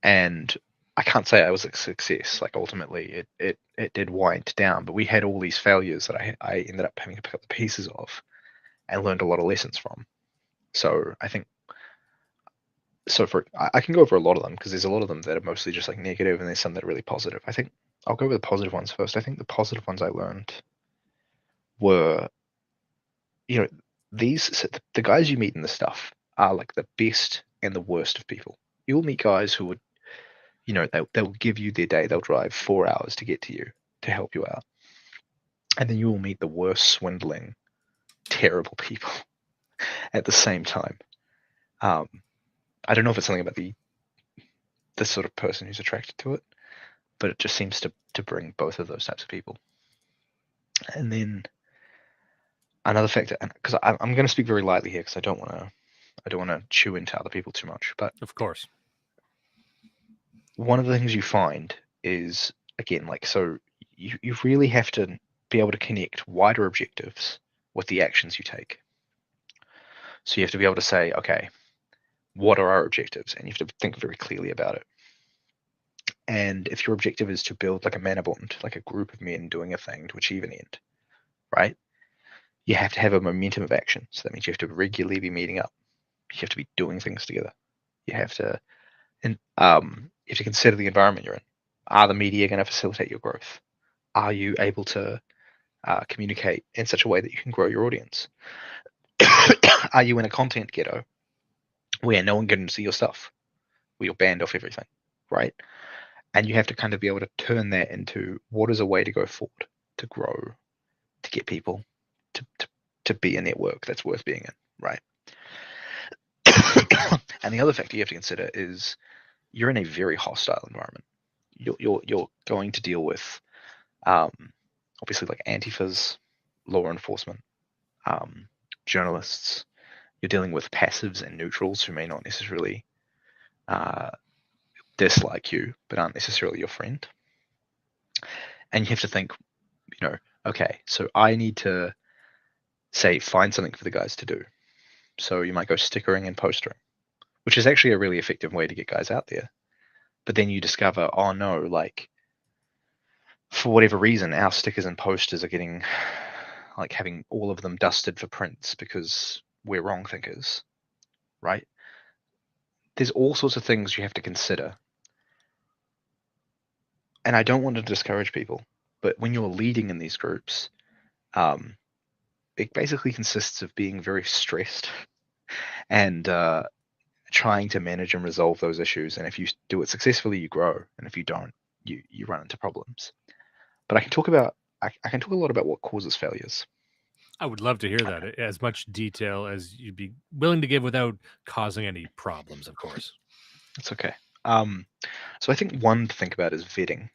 And I can't say I was a success. Like ultimately, it did wind down, but we had all these failures that I ended up having to pick up the pieces of and learned a lot of lessons from. So I think I can go over a lot of them because there's a lot of them that are mostly just like negative, and there's some that are really positive. I think I'll go with the positive ones first. I think the positive ones I learned were, the guys you meet in this stuff are like the best and the worst of people. You'll meet guys who would, they'll give you their day. They'll drive 4 hours to get to you to help you out, and then you will meet the worst, swindling, terrible people at the same time. I don't know if it's something about the sort of person who's attracted to it, but it just seems to bring both of those types of people. And then another factor, because I'm going to speak very lightly here because I don't want to chew into other people too much, but Of course. one of the things you find is, again, like, so you really have to be able to connect wider objectives with the actions you take. So you have to be able to say, okay, what are our objectives? And you have to think very clearly about it. And if your objective is to build like a manabund, like a group of men doing a thing to achieve an end, right? You have to have a momentum of action. So that means you have to regularly be meeting up. You have to be doing things together. You have to, and you have to consider the environment you're in. Are the media going to facilitate your growth? Are you able to communicate in such a way that you can grow your audience? Are you in a content ghetto where no one can see your stuff, where you're banned off everything, right? And you have to kind of be able to turn that into what is a way to go forward, to grow, to get people to be a network that's worth being in, right? And the other factor you have to consider is you're in a very hostile environment. You're going to deal with obviously like Antifas, law enforcement, journalists. You're dealing with passives and neutrals who may not necessarily dislike you, but aren't necessarily your friend. And you have to think, okay, so I need to say find something for the guys to do. So you might go stickering and postering, which is actually a really effective way to get guys out there. But then you discover, oh no, like for whatever reason, our stickers and posters are getting like having all of them dusted for prints because we're wrong thinkers, right? There's all sorts of things you have to consider. And I don't want to discourage people, but when you're leading in these groups, it basically consists of being very stressed and trying to manage and resolve those issues. And if you do it successfully, you grow, and if you don't, you run into problems. But I can talk a lot about what causes failures. I would love to hear that, as much detail as you'd be willing to give without causing any problems, of course. That's okay. So I think one to think about is vetting.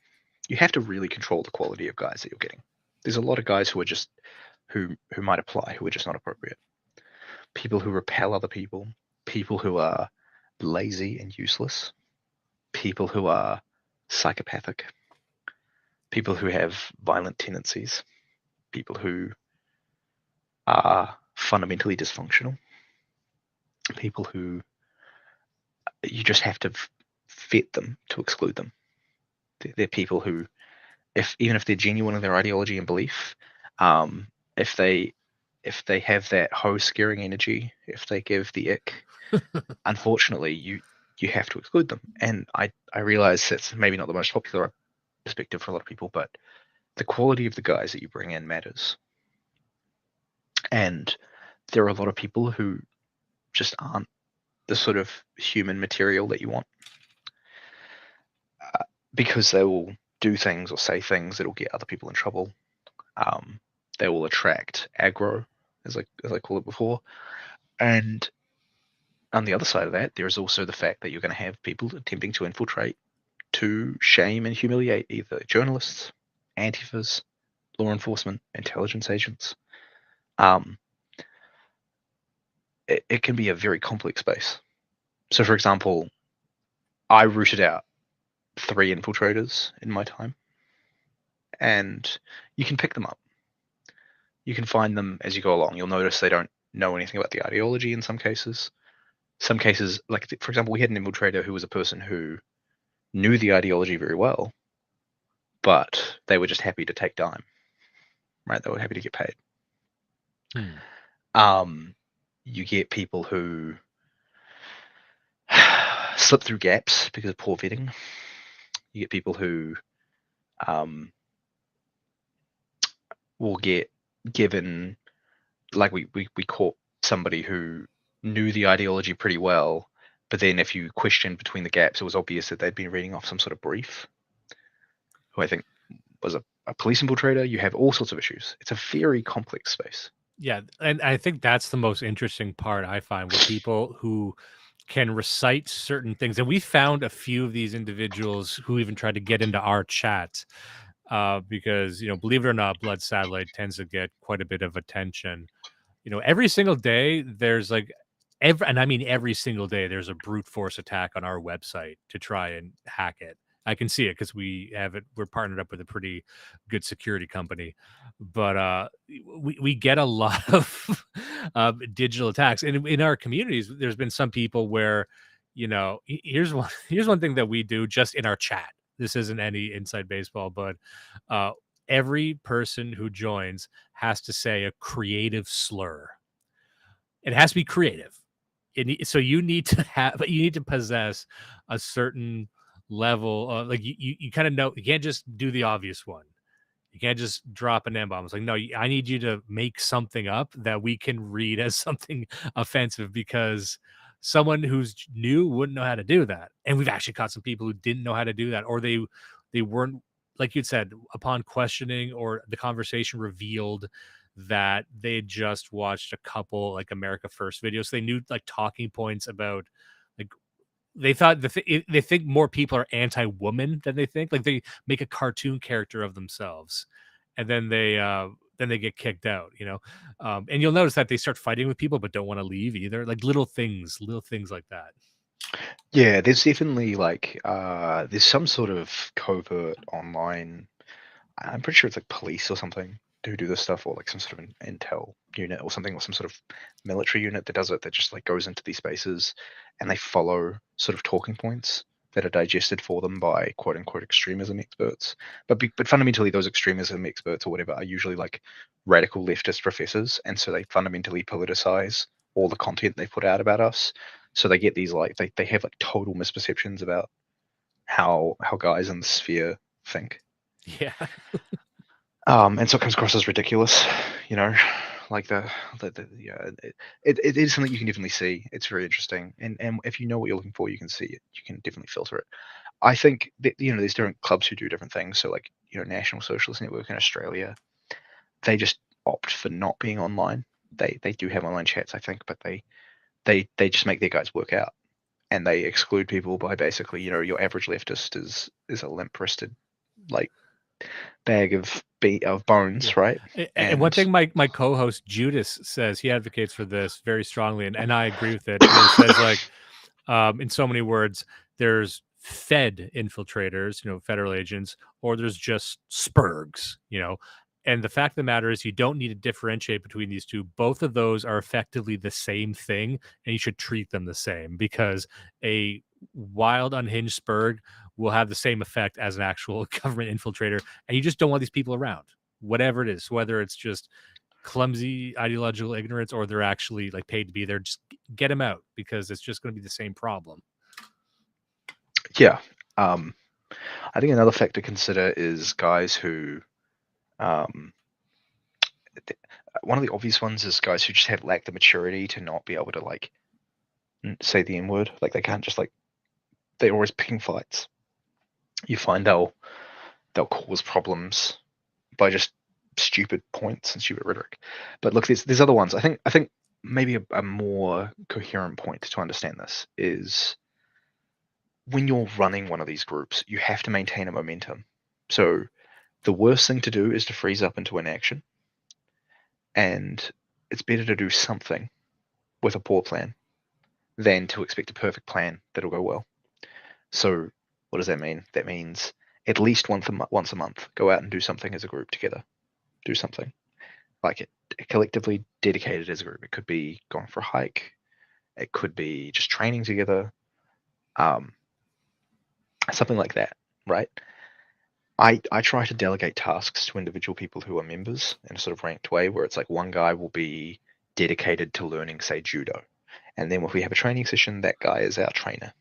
You have to really control the quality of guys that you're getting. There's a lot of guys who are just who might apply, who are just not appropriate. People who repel other people, people who are lazy and useless, people who are psychopathic, people who have violent tendencies, people who are fundamentally dysfunctional, people who you just have to vet them to exclude them. They're people who, even if they're genuine in their ideology and belief, if they have that hoe scaring energy, if they give the ick, unfortunately, you have to exclude them. And I realize that's maybe not the most popular perspective for a lot of people, but the quality of the guys that you bring in matters. And there are a lot of people who just aren't the sort of human material that you want, because they will do things or say things that will get other people in trouble. They will attract aggro, as I call it before. And on the other side of that, there is also the fact that you're going to have people attempting to infiltrate to shame and humiliate either journalists, Antifas, law enforcement, intelligence agents. it can be a very complex space. So, for example, I rooted out 3 infiltrators in my time, and you can pick them up. You can find them as you go along. You'll notice they don't know anything about the ideology in some cases. Some cases, like for example, we had an infiltrator who was a person who knew the ideology very well, but they were just happy to take dime, right? They were happy to get paid. You get people who slip through gaps because of poor vetting. You get people who will get given, like we caught somebody who knew the ideology pretty well, but then if you questioned between the gaps, it was obvious that they'd been reading off some sort of brief, who I think was a police infiltrator. You have all sorts of issues. It's a very complex space. Yeah, and I think that's the most interesting part I find with people who can recite certain things. And we found a few of these individuals who even tried to get into our chat because, believe it or not, Blood Satellite tends to get quite a bit of attention. Every single day there's like every single day there's a brute force attack on our website to try and hack it. I can see it because we're partnered up with a pretty good security company, but we get a lot of digital attacks. And in our communities, there's been some people where, here's one thing that we do just in our chat. This isn't any inside baseball, but every person who joins has to say a creative slur. It has to be creative. So you need to possess a certain level of, like, you kind of know. You can't just do the obvious one. You can't just drop an M-bomb. It's like, no, I need you to make something up that we can read as something offensive, because someone who's new wouldn't know how to do that. And we've actually caught some people who didn't know how to do that, or they weren't, like you said, upon questioning or the conversation revealed that they had just watched a couple like America First videos. So they knew like talking points about, like, they thought they think more people are anti-woman than they think. Like, they make a cartoon character of themselves, and then they get kicked out. And you'll notice that they start fighting with people, but don't want to leave either. Like little things like that. Yeah, there's definitely like there's some sort of covert online. I'm pretty sure it's like police or something who do this stuff, or like some sort of an intel unit or something, or some sort of military unit that does it, that just like goes into these spaces and they follow sort of talking points that are digested for them by quote unquote extremism experts. But fundamentally, those extremism experts or whatever are usually like radical leftist professors, and so they fundamentally politicize all the content they put out about us. So they get these like they have like total misperceptions about how guys in the sphere think. Yeah. And so it comes across as ridiculous, like yeah, it is something you can definitely see. It's very interesting, and if you know what you're looking for, you can see it. You can definitely filter it. I think that there's different clubs who do different things. So like National Socialist Network in Australia, they just opt for not being online. They do have online chats, I think, but they just make their guys work out, and they exclude people by basically your average leftist is a limp-wristed like bag of bones, Yeah. right? And one thing my co-host Judas says, he advocates for this very strongly, and I agree with it. He says, like, in so many words, there's Fed infiltrators, federal agents, or there's just Spurgs, And the fact of the matter is, you don't need to differentiate between these two. Both of those are effectively the same thing, and you should treat them the same, because a wild, unhinged Spurg will have the same effect as an actual government infiltrator, and you just don't want these people around, whatever it is, whether it's just clumsy ideological ignorance or they're actually like paid to be there. Just get them out, because it's just going to be the same problem. Yeah. I think another factor to consider is guys who one of the obvious ones is guys who just lack the maturity to not be able to like say the N-word. Like they can't just like, they're always picking fights. You find they'll cause problems by just stupid points and stupid rhetoric. But look, there's other ones. I think maybe a more coherent point to understand this is when you're running one of these groups, you have to maintain a momentum. So the worst thing to do is to freeze up into inaction, and it's better to do something with a poor plan than to expect a perfect plan that'll go well. So what does that mean? That means at least once a month, go out and do something as a group together. Do something like it collectively dedicated as a group. It could be going for a hike. It could be just training together. Something like that, right? I try to delegate tasks to individual people who are members in a sort of ranked way, where it's like one guy will be dedicated to learning, say, judo. And then if we have a training session, that guy is our trainer,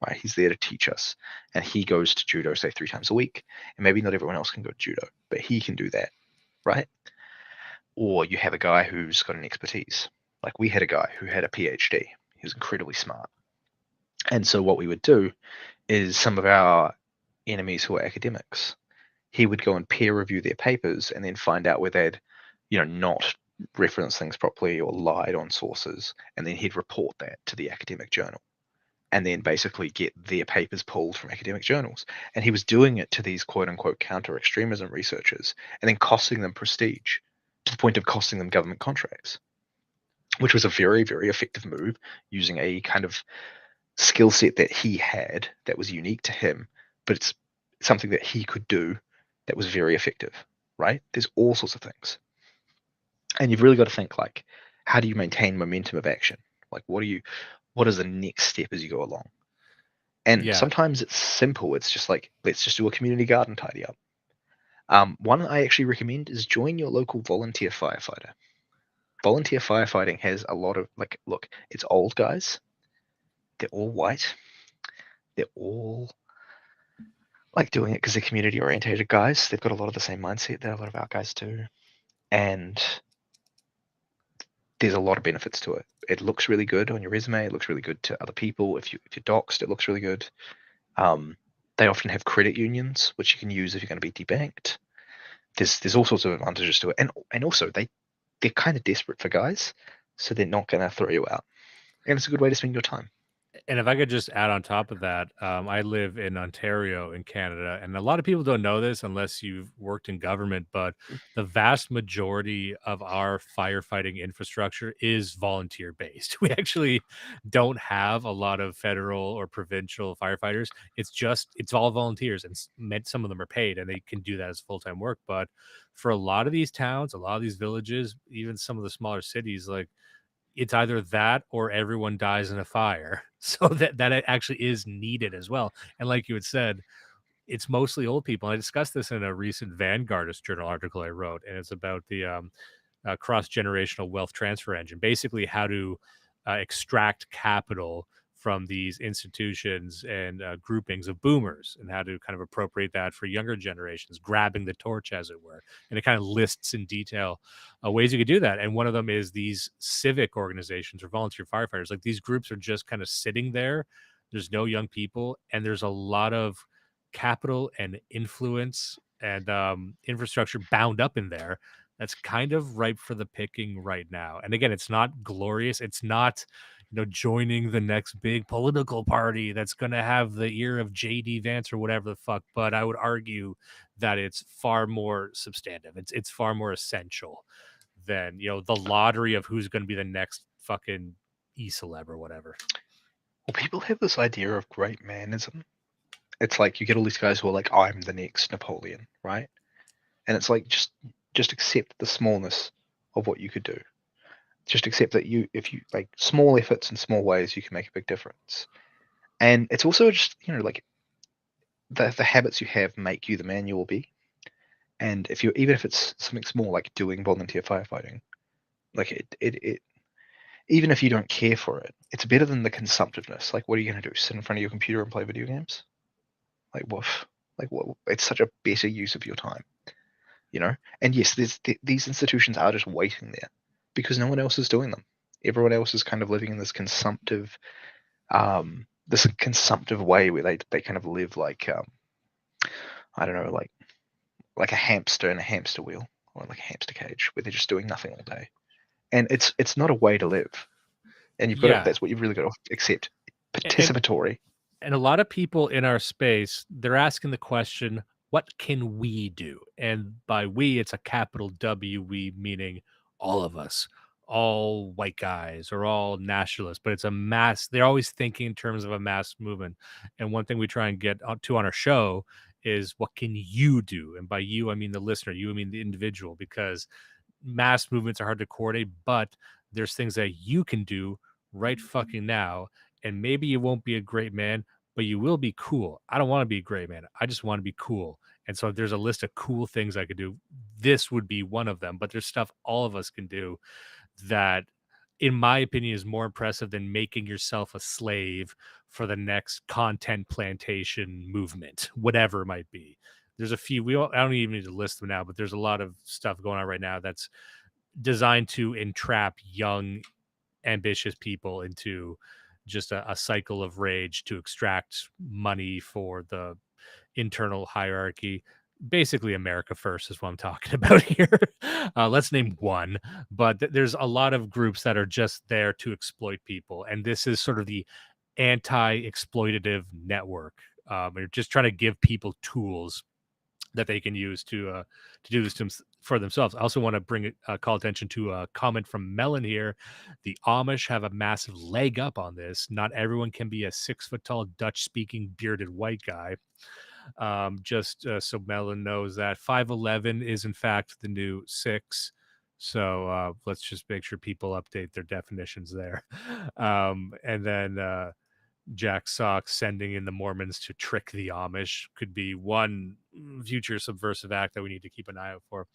right? He's there to teach us. And he goes to judo, say, 3 times a week. And maybe not everyone else can go to judo, but he can do that, right? Or you have a guy who's got an expertise. Like we had a guy who had a PhD. He was incredibly smart. And so what we would do is some of our enemies who are academics, he would go and peer review their papers and then find out where they'd, not referenced things properly or lied on sources, and then he'd report that to the academic journal, and then basically get their papers pulled from academic journals. And he was doing it to these quote unquote counter extremism researchers, and then costing them prestige to the point of costing them government contracts, which was a very, very effective move using a kind of skill set that he had that was unique to him, but it's something that he could do that was very effective, right? There's all sorts of things. And you've really got to think like, how do you maintain momentum of action? Like, what is the next step as you go along? And sometimes it's simple. It's just like, let's just do a community garden tidy up. One I actually recommend is join your local volunteer firefighter. Volunteer firefighting has a lot of look, it's old guys. They're all white. They're all doing it because they're community orientated guys. They've got a lot of the same mindset that a lot of our guys do. And there's a lot of benefits to it. It looks really good on your resume. It looks really good to other people. If you're doxed, it looks really good. They often have credit unions, which you can use if you're going to be debanked. There's all sorts of advantages to it. And also they're kind of desperate for guys, so they're not going to throw you out. And it's a good way to spend your time. And if I could just add on top of that, I live in Ontario in Canada, and a lot of people don't know this unless you've worked in government, but the vast majority of our firefighting infrastructure is volunteer based. We actually don't have a lot of federal or provincial firefighters. It's all volunteers, and some of them are paid, and they can do that as full-time work. But for a lot of these towns, a lot of these villages, even some of the smaller cities, like it's either that or everyone dies in a fire. So that it actually is needed as well. And like you had said, it's mostly old people. I discussed this in a recent Vanguardist Journal article I wrote, and it's about the cross-generational wealth transfer engine, basically how to extract capital from these institutions and groupings of boomers, and how to kind of appropriate that for younger generations, grabbing the torch, as it were. And it kind of lists in detail ways you could do that. And one of them is these civic organizations or volunteer firefighters. Like these groups are just kind of sitting there. There's no young people, and there's a lot of capital and influence and infrastructure bound up in there that's kind of ripe for the picking right now. And again, it's not glorious. It's not, joining the next big political party that's going to have the ear of JD Vance or whatever the fuck. But I would argue that it's far more substantive. It's far more essential than, the lottery of who's going to be the next fucking e-celeb or whatever. Well, people have this idea of great manism. It's like you get all these guys who are like, I'm the next Napoleon, right? And it's like, just accept the smallness of what you could do. Just accept that if you like small efforts in small ways, you can make a big difference. And it's also just, like the habits you have make you the man you will be. And even if it's something small, like doing volunteer firefighting, like it even if you don't care for it, it's better than the consumptiveness. Like, what are you going to do? Sit in front of your computer and play video games? Like, woof. Like, what? It's such a better use of your time, And yes, these institutions are just waiting there because no one else is doing them. Everyone else is kind of living in this consumptive way where they kind of live like I don't know, like a hamster in a hamster wheel or like a hamster cage where they're just doing nothing all day. And it's not a way to live. And that's what you've really got to accept. Participatory. And a lot of people in our space, they're asking the question, what can we do? And by we, it's a capital W, we meaning all of us, all white guys or all nationalists, but it's a mass. They're always thinking in terms of a mass movement. And one thing we try and get to on our show is what can you do? And by you, I mean the listener, you, I mean the individual, because mass movements are hard to coordinate, but there's things that you can do right fucking now. And maybe you won't be a great man, but you will be cool. I don't want to be a great man. I just want to be cool. And so if there's a list of cool things I could do, this would be one of them. But there's stuff all of us can do that, in my opinion, is more impressive than making yourself a slave for the next content plantation movement, whatever it might be. There's a few, I don't even need to list them now, but there's a lot of stuff going on right now that's designed to entrap young, ambitious people into just a cycle of rage to extract money for the internal hierarchy. Basically, America First is what I'm talking about here. Let's name one, but there's a lot of groups that are just there to exploit people, and this is sort of the anti-exploitative network. They're just trying to give people tools that they can use to do this for themselves. I also want to call attention to a comment from Melon here. The Amish have a massive leg up on this. Not everyone can be a 6 foot tall Dutch speaking bearded white guy. So Melon knows that 5'11" is in fact the new 6. So let's just make sure people update their definitions there. And then Jack Sock sending in the Mormons to trick the Amish could be one future subversive act that we need to keep an eye out for.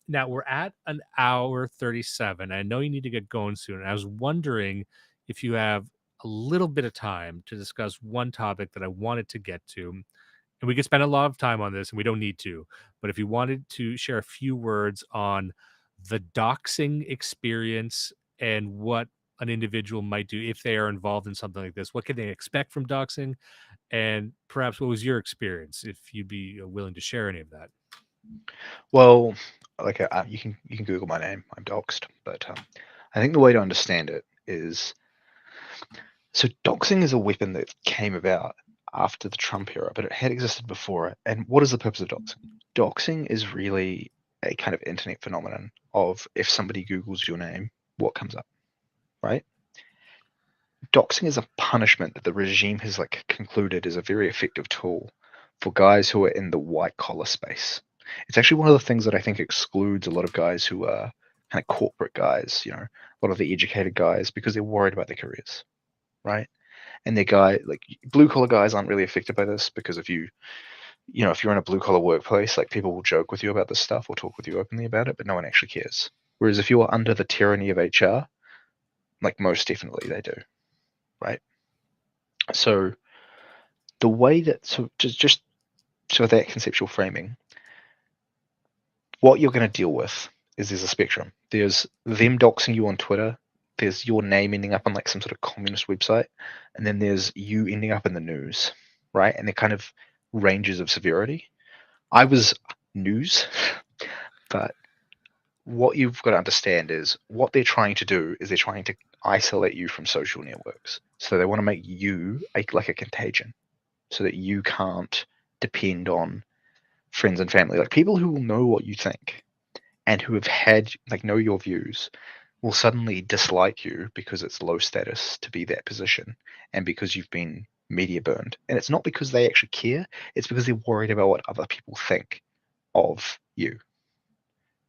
Now we're at an hour 37. I know you need to get going soon. I was wondering if you have a little bit of time to discuss one topic that I wanted to get to. And we could spend a lot of time on this and we don't need to. But if you wanted to share a few words on the doxing experience and what an individual might do if they are involved in something like this, what can they expect from doxing? And perhaps what was your experience, if you'd be willing to share any of that? Well, like you can Google my name. I'm doxed, but I think the way to understand it is, so doxing is a weapon that came about after the Trump era, but it had existed before it. And what is the purpose of doxing? Doxing is really a kind of internet phenomenon of, if somebody Googles your name, what comes up, right? Doxing is a punishment that the regime has concluded is a very effective tool for guys who are in the white collar space. It's actually one of the things that I think excludes a lot of guys who are kind of corporate guys, a lot of the educated guys, because they're worried about their careers, right? And blue collar guys aren't really affected by this, because if you're in a blue collar workplace, people will joke with you about this stuff or talk with you openly about it, but no one actually cares. Whereas if you are under the tyranny of HR, most definitely they do, right? So the way that, just so that conceptual framing, what you're going to deal with is there's a spectrum. There's them doxing you on Twitter. There's your name ending up on some sort of communist website, and then there's you ending up in the news, right? And they're kind of ranges of severity. I was news, but what you've got to understand is what they're trying to do is they're trying to isolate you from social networks. So they want to make you like a contagion, so that you can't depend on friends and family. People who will know what you think and who have had know your views will suddenly dislike you because it's low status to be that position, and because you've been media burned. And it's not because they actually care, it's because they're worried about what other people think of you.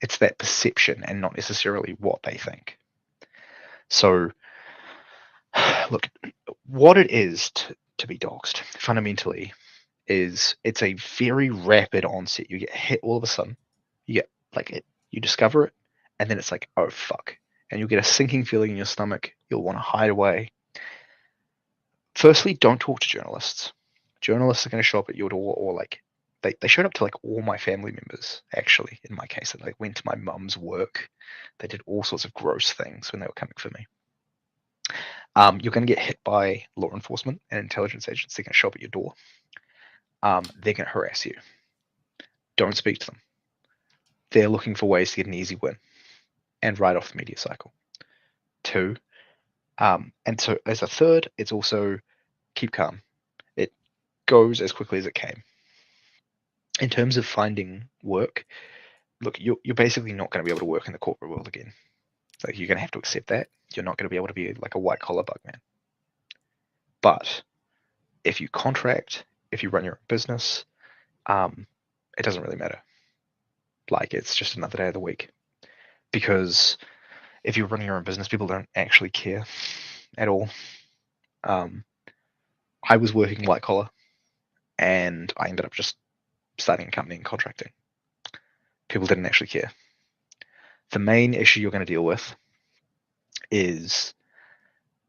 It's that perception and not necessarily what they think. So look, what it is to be doxed fundamentally is it's a very rapid onset. You get hit all of a sudden, you get you discover it, and then it's oh fuck, and you'll get a sinking feeling in your stomach. You'll want to hide away. Firstly, don't talk to journalists. Journalists are going to show up at your door, or they showed up to all my family members, actually, in my case. They went to my mum's work. They did all sorts of gross things when they were coming for me. You're going to get hit by law enforcement and intelligence agents. They're going to show up at your door. They're going to harass you. Don't speak to them. They're looking for ways to get an easy win and ride off the media cycle. 2, and so as a third, it's also keep calm. It goes as quickly as it came. In terms of finding work, look, you're basically not going to be able to work in the corporate world again. Like, you're going to have to accept that. You're not going to be able to be like a white collar bugman. But if you contract, if you run your own business, it doesn't really matter. Like, it's just another day of the week. Because if you're running your own business, people don't actually care at all. I was working white collar, and I ended up just starting a company and contracting. People didn't actually care. The main issue you're going to deal with is,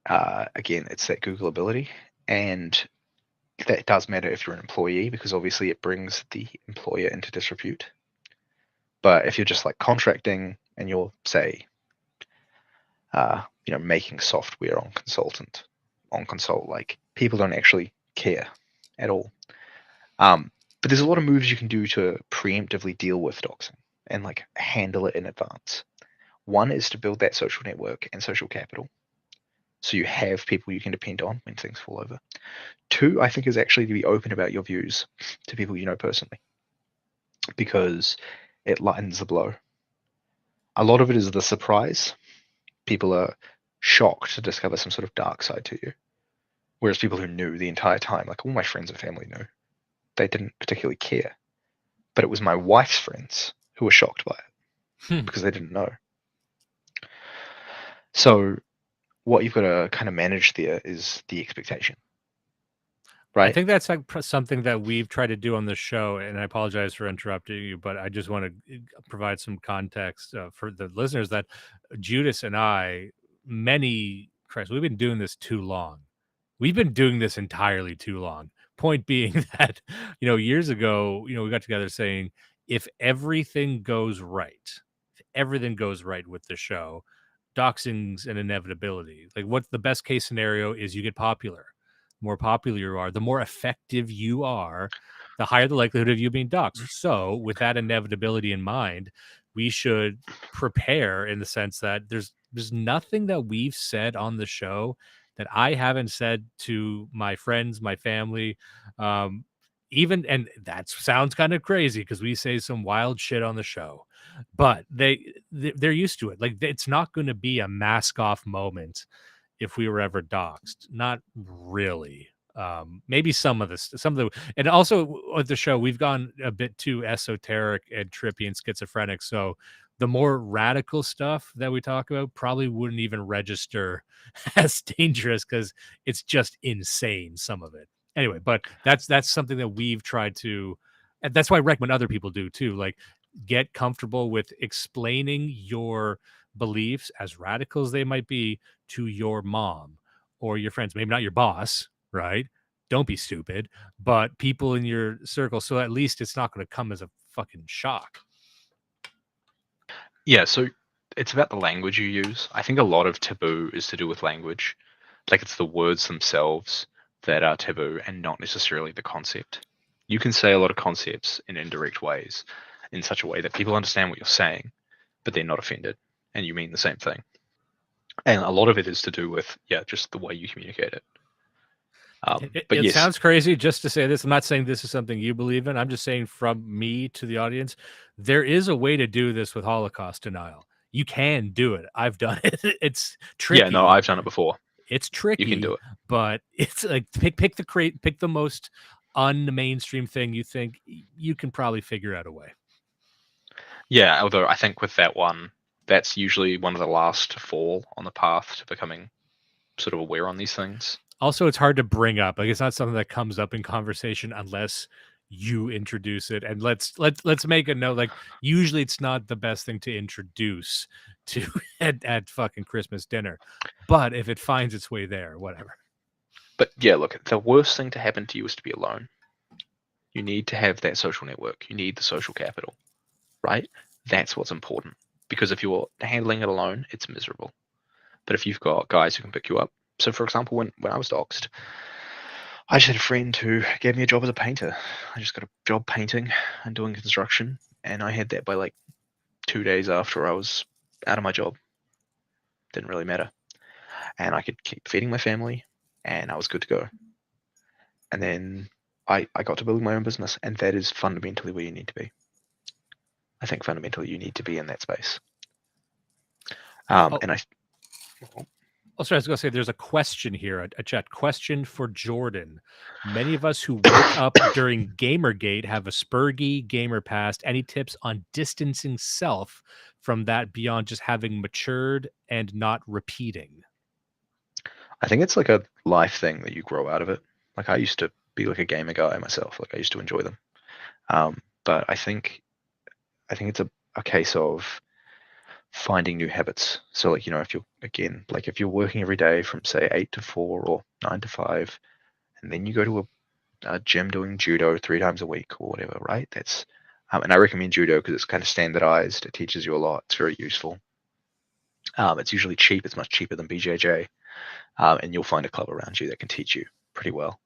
again, it's that Googleability, and that does matter if you're an employee, because obviously it brings the employer into disrepute. But if you're just like contracting and you're, say, making software on console, like, people don't actually care at all. But there's a lot of moves you can do to preemptively deal with doxing and like handle it in advance. One is to build that social network and social capital, so you have people you can depend on when things fall over. Two, I think, is actually to be open about your views to people you know personally, because it lightens the blow. A lot of it is the surprise. People are shocked to discover some sort of dark side to you, whereas people who knew the entire time, like all my friends and family knew, they didn't particularly care. But it was my wife's friends who were shocked by it because they didn't know. So what you've got to kind of manage there is the expectation, right? I think that's like something that we've tried to do on the show, and I apologize for interrupting you, but I just want to provide some context for the listeners that Judas and I, we've been doing this too long. We've been doing this entirely too long. Point being that, years ago, we got together saying, if everything goes right with the show, doxing's an inevitability. Like, what's the best case scenario is you get popular. The more popular you are, the more effective you are, the higher the likelihood of you being doxed. So with that inevitability in mind, we should prepare in the sense that there's nothing that we've said on the show that I haven't said to my friends, my family, and that sounds kind of crazy because we say some wild shit on the show, but they're used to it. Like, it's not going to be a mask off moment if we were ever doxed. Not really. Maybe some of the, and also with the show, we've gone a bit too esoteric and trippy and schizophrenic. So the more radical stuff that we talk about probably wouldn't even register as dangerous because it's just insane, some of it. Anyway, but that's something that we've tried to, and that's why I recommend other people do too. Like, get comfortable with explaining your beliefs, as radical as they might be, to your mom or your friends. Maybe not your boss, right? Don't be stupid, but people in your circle. So at least it's not going to come as a fucking shock. Yeah, so it's about the language you use. I think a lot of taboo is to do with language. Like, it's the words themselves that are taboo and not necessarily the concept. You can say a lot of concepts in indirect ways, in such a way that people understand what you're saying, but they're not offended, and you mean the same thing. And a lot of it is to do with, just the way you communicate it. But It yes, sounds crazy just to say this. I'm not saying this is something you believe in. I'm just saying, from me to the audience, there is a way to do this with Holocaust denial. You can do it. I've done it. It's tricky. yeah, no, I've done it before. It's tricky. You can do it, but it's like pick the most un-mainstream thing you think you can probably figure out a way. Yeah, although I think with that one, that's usually one of the last to fall on the path to becoming sort of aware on these things. Also, it's hard to bring up. Like, it's not something that comes up in conversation unless you introduce it. And let's make a note. Like, usually it's not the best thing to introduce to at fucking Christmas dinner. But if it finds its way there, whatever. But yeah, look, the worst thing to happen to you is to be alone. You need to have that social network. You need the social capital, right? That's what's important. Because if you're handling it alone, it's miserable. But if you've got guys who can pick you up. So for example, when I was doxed, I just had a friend who gave me a job as a painter. I just got a job painting and doing construction. And I had that by like 2 days after I was out of my job. Didn't really matter. And I could keep feeding my family and I was good to go. And then I got to build my own business, and that is fundamentally where you need to be. I think fundamentally you need to be in that space. Oh, And I, oh, sorry, I was going to say there's a question here, a chat question for Jordan. Many of us who woke up during Gamergate have a Spurgy gamer past. Any tips on distancing self from that beyond just having matured and not repeating? I think it's like a life thing that you grow out of it. Like I used to be like a gamer guy myself. Like I used to enjoy them. But I think it's a case of finding new habits. So like, if you're again, like if you're working every day from say 8 to 4 or 9 to 5, and then you go to a gym doing judo 3 times a week or whatever, right? That's and I recommend judo because it's kind of standardized. It teaches you a lot. It's very useful. It's usually cheap. It's much cheaper than BJJ, and you'll find a club around you that can teach you pretty well.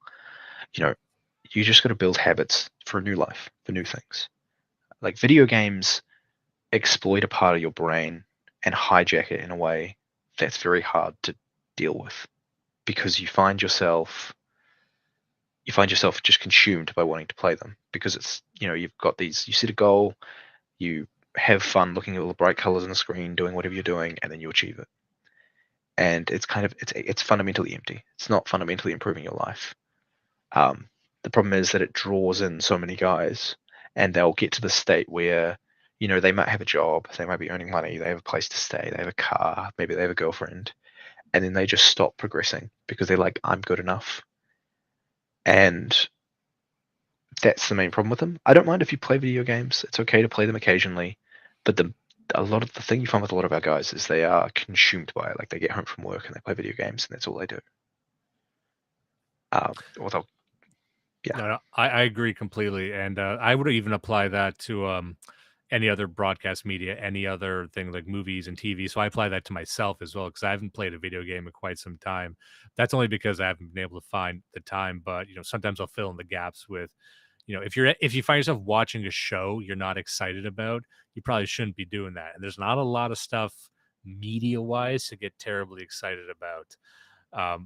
You just got to build habits for a new life, for new things. Like video games exploit a part of your brain and hijack it in a way that's very hard to deal with because you find yourself just consumed by wanting to play them because it's you've got these, you set a goal, you have fun looking at all the bright colors on the screen, doing whatever you're doing, and then you achieve it. And it's fundamentally empty. It's not fundamentally improving your life. The problem is that it draws in so many guys, and they'll get to the state where they might have a job, they might be earning money, they have a place to stay, they have a car, maybe they have a girlfriend, and then they just stop progressing because they're like, I'm good enough. And that's the main problem with them. I don't mind if you play video games. It's okay to play them occasionally, but a lot of the thing you find with a lot of our guys is they are consumed by it. Like they get home from work and they play video games and that's all they do. Or they'll, yeah. No, I agree completely, and I would even apply that to any other broadcast media, any other thing like movies and TV. So I apply that to myself as well because I haven't played a video game in quite some time. That's only because I haven't been able to find the time. But sometimes I'll fill in the gaps with, if you find yourself watching a show you're not excited about, you probably shouldn't be doing that. And there's not a lot of stuff media wise to get terribly excited about.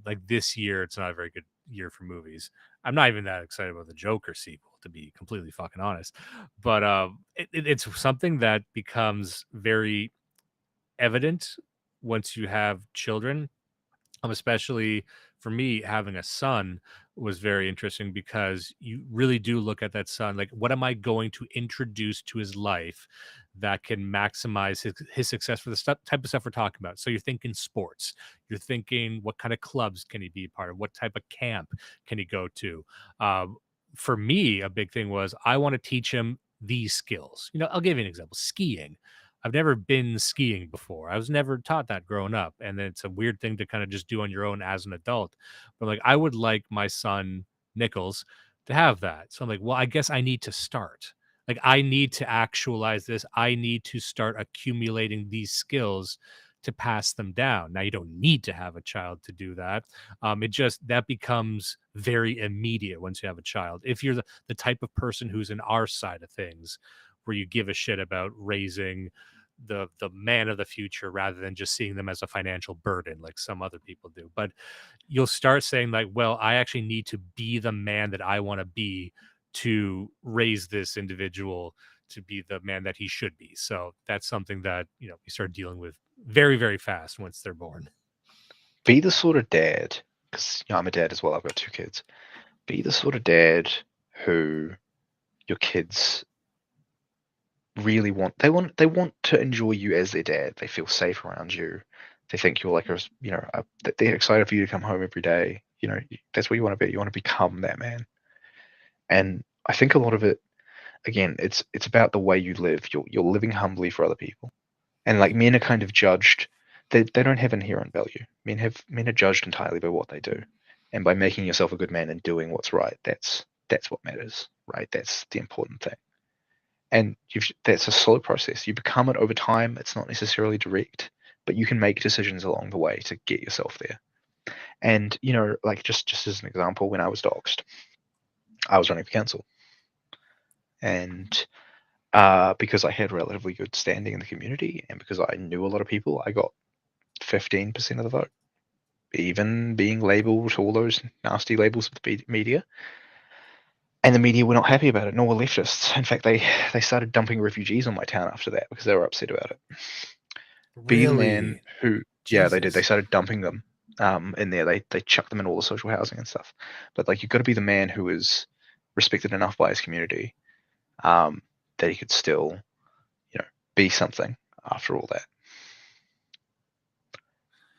Like this year, it's not a very good year for movies. I'm not even that excited about the Joker sequel, to be completely fucking honest. But it's something that becomes very evident once you have children. Especially for me, having a son was very interesting because you really do look at that son like, what am I going to introduce to his life that can maximize his success for the type of stuff we're talking about? So you're thinking sports, you're thinking what kind of clubs can he be a part of, what type of camp can he go to. For me, a big thing was I want to teach him these skills. I'll give you an example: skiing. I've never been skiing before. I was never taught that growing up. And then it's a weird thing to kind of just do on your own as an adult. But like, I would like my son, Nichols, to have that. So I'm like, well, I guess I need to start. Like, I need to actualize this. I need to start accumulating these skills to pass them down. Now, you don't need to have a child to do that. That becomes very immediate once you have a child. If you're the type of person who's in our side of things, where you give a shit about raising the man of the future rather than just seeing them as a financial burden like some other people do. But you'll start saying like, well, I actually need to be the man that I want to be to raise this individual to be the man that he should be. So that's something that we start dealing with very, very fast once they're born. Be the sort of dad, because I'm a dad as well, I've got 2 kids. Be the sort of dad who your kids really want. They want to enjoy you as their dad. They feel safe around you. They think you're like they're excited for you to come home every day. That's what you want to be. You want to become that man. And I think a lot of it, again, it's about the way you live. You're living humbly for other people. And like men are kind of judged. They don't have inherent value. Men are judged entirely by what they do. And by making yourself a good man and doing what's right, that's what matters, right? That's the important thing. And that's a slow process. You become it over time. It's not necessarily direct, but you can make decisions along the way to get yourself there. And like just as an example, when I was doxed, I was running for council, and because I had relatively good standing in the community, and because I knew a lot of people, I got 15% of the vote, even being labelled all those nasty labels with the media. And the media were not happy about it, nor were leftists. In fact, they started dumping refugees on my town after that because they were upset about it. Be the man Really? who, yeah, they did. They Jesus. started dumping them in there. They chucked them in all the social housing and stuff. But like, you've got to be the man who is respected enough by his community that he could still, be something after all that.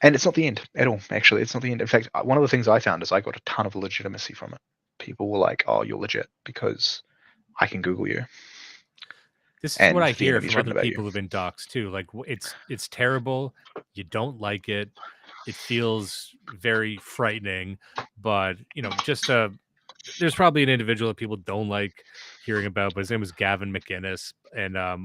And it's not the end at all. Actually, it's not the end. In fact, one of the things I found is I got a ton of legitimacy from it. People were like, "Oh, you're legit because I can Google you, This is what and I the hear internet's from written other about you." people who've been doxxed too. Like it's terrible. You don't like it. It feels very frightening, but just there's probably an individual that people don't like hearing about, but his name was Gavin McInnes, and I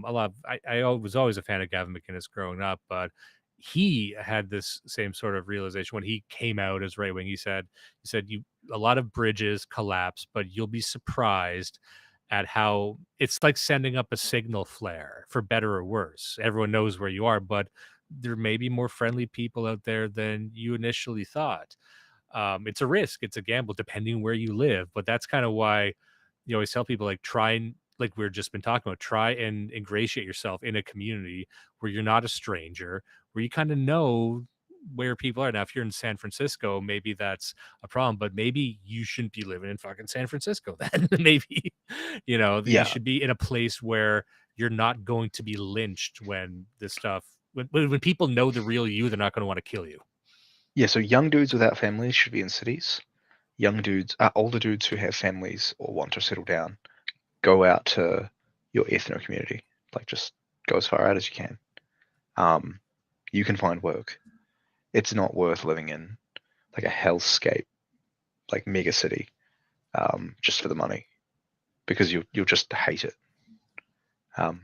was always a fan of Gavin McInnes growing up, but he had this same sort of realization when he came out as right wing. He said you a lot of bridges collapse, but you'll be surprised at how it's like sending up a signal flare for better or worse. Everyone knows where you are, but there may be more friendly people out there than you initially thought. It's a risk, it's a gamble depending where you live, but that's kind of why you always tell people like try and like we've just been talking about, try and ingratiate yourself in a community where you're not a stranger, where you kind of know where people are. Now, if you're in San Francisco, maybe that's a problem, but maybe you shouldn't be living in fucking San Francisco then. Maybe, that you Yeah, should be in a place where you're not going to be lynched when this stuff, when people know the real you, they're not going to want to kill you. yeah. So young dudes without families should be in cities. Young dudes, older dudes who have families or want to settle down, go out to your ethno community. Like, just go as far out as you can. You can find work. It's not worth living in like a hellscape, like mega city, just for the money, because you'll just hate it. Um,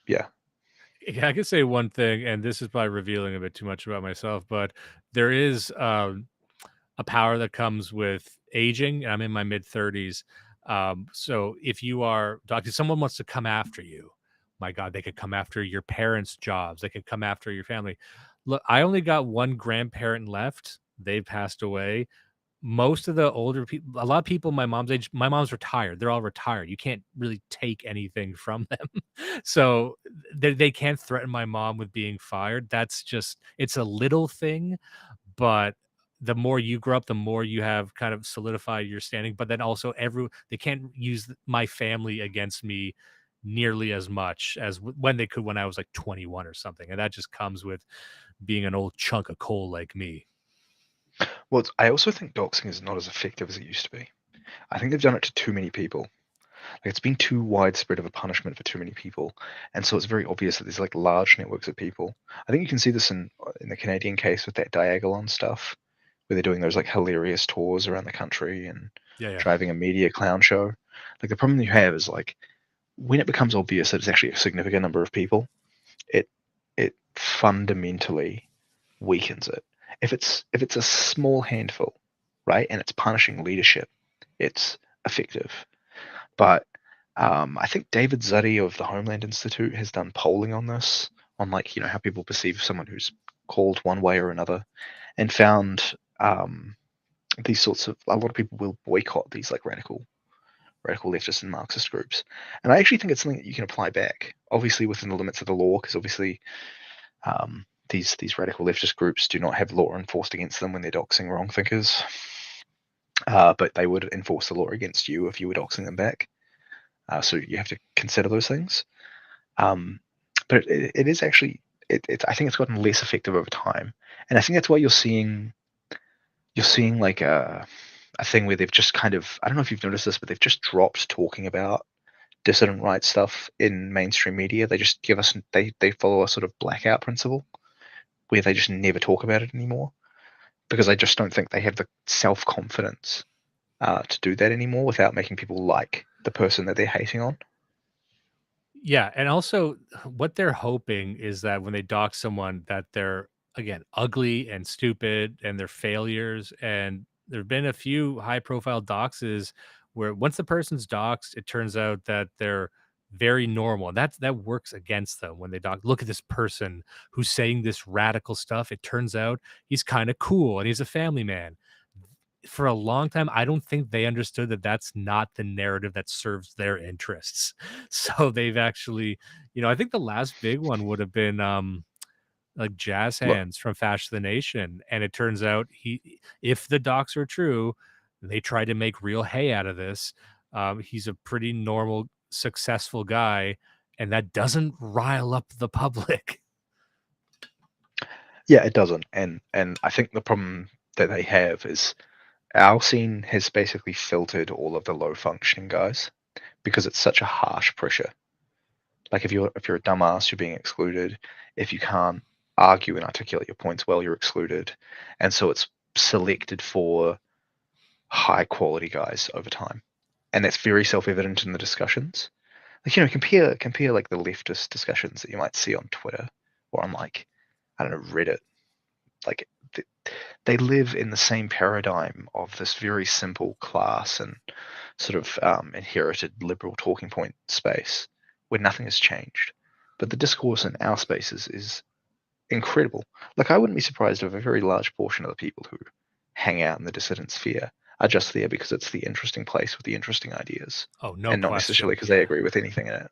yeah, Yeah, I could say one thing, and this is probably revealing a bit too much about myself, but there is a power that comes with aging. And I'm in my mid 30s. So if you are, doctor, someone wants to come after you, my God, they could come after your parents' jobs. They could come after your family. Look, I only got one grandparent left. They've passed away. Most of the older people, a lot of people my mom's age, my mom's retired. They're all retired. You can't really take anything from them. So they can't threaten my mom with being fired. That's just, it's a little thing, but the more you grow up, the more you have kind of solidified your standing. But then also they can't use my family against me nearly as much as when they could when I was like 21 or something. And that just comes with being an old chunk of coal like me. well, I also think doxing is not as effective as it used to be. I think they've done it to too many people. Like, it's been too widespread of a punishment for too many people, and so it's very obvious that there's like large networks of people. I think you can see this in the Canadian case with that Diagolon stuff, where they're doing those like hilarious tours around the country and Yeah, yeah. driving a media clown show. Like, the problem you have is like when it becomes obvious that it's actually a significant number of people, it fundamentally weakens it. If it's a small handful, right, and it's punishing leadership, it's effective. But I think David Zuddy of the Homeland Institute has done polling on this, on like how people perceive someone who's called one way or another, and found these sorts of, a lot of people will boycott these like radical leftist and Marxist groups. And I actually think it's something that you can apply back, obviously within the limits of the law, because obviously these radical leftist groups do not have law enforced against them when they're doxing wrong thinkers. But they would enforce the law against you if you were doxing them back. So you have to consider those things. But it is actually, I think it's gotten less effective over time. And I think that's why you're seeing like a thing where they've just kind of, I don't know if you've noticed this, but they've just dropped talking about dissident rights stuff in mainstream media. They just give us, they follow a sort of blackout principle where they just never talk about it anymore, because I just don't think they have the self-confidence to do that anymore without making people like the person that they're hating on. Yeah, and also what they're hoping is that when they dox someone that they're again ugly and stupid and they're failures. And there've been a few high profile doxes where once the person's doxed, it turns out that they're very normal. And that works against them when they dox. Look at this person who's saying this radical stuff. It turns out he's kind of cool and he's a family man. For a long time, I don't think they understood that that's not the narrative that serves their interests. So they've actually, I think the last big one would have been like Jazz Look, Hands from Fash the Nation. And it turns out if the docs are true, they tried to make real hay out of this. He's a pretty normal, successful guy, and that doesn't rile up the public. yeah, it doesn't, and I think the problem that they have is our scene has basically filtered all of the low functioning guys because it's such a harsh pressure. Like if you're a dumbass, you're being excluded. If you can't argue and articulate your points well, you're excluded, and so it's selected for high quality guys over time, and that's very self evident in the discussions. Like compare like the leftist discussions that you might see on Twitter or on like I don't know Reddit. Like they live in the same paradigm of this very simple class and sort of inherited liberal talking point space where nothing has changed. But the discourse in our spaces is incredible. Like I wouldn't be surprised if a very large portion of the people who hang out in the dissident sphere are just there because it's the interesting place with the interesting ideas. Oh, no And not question. necessarily because they agree with anything in it.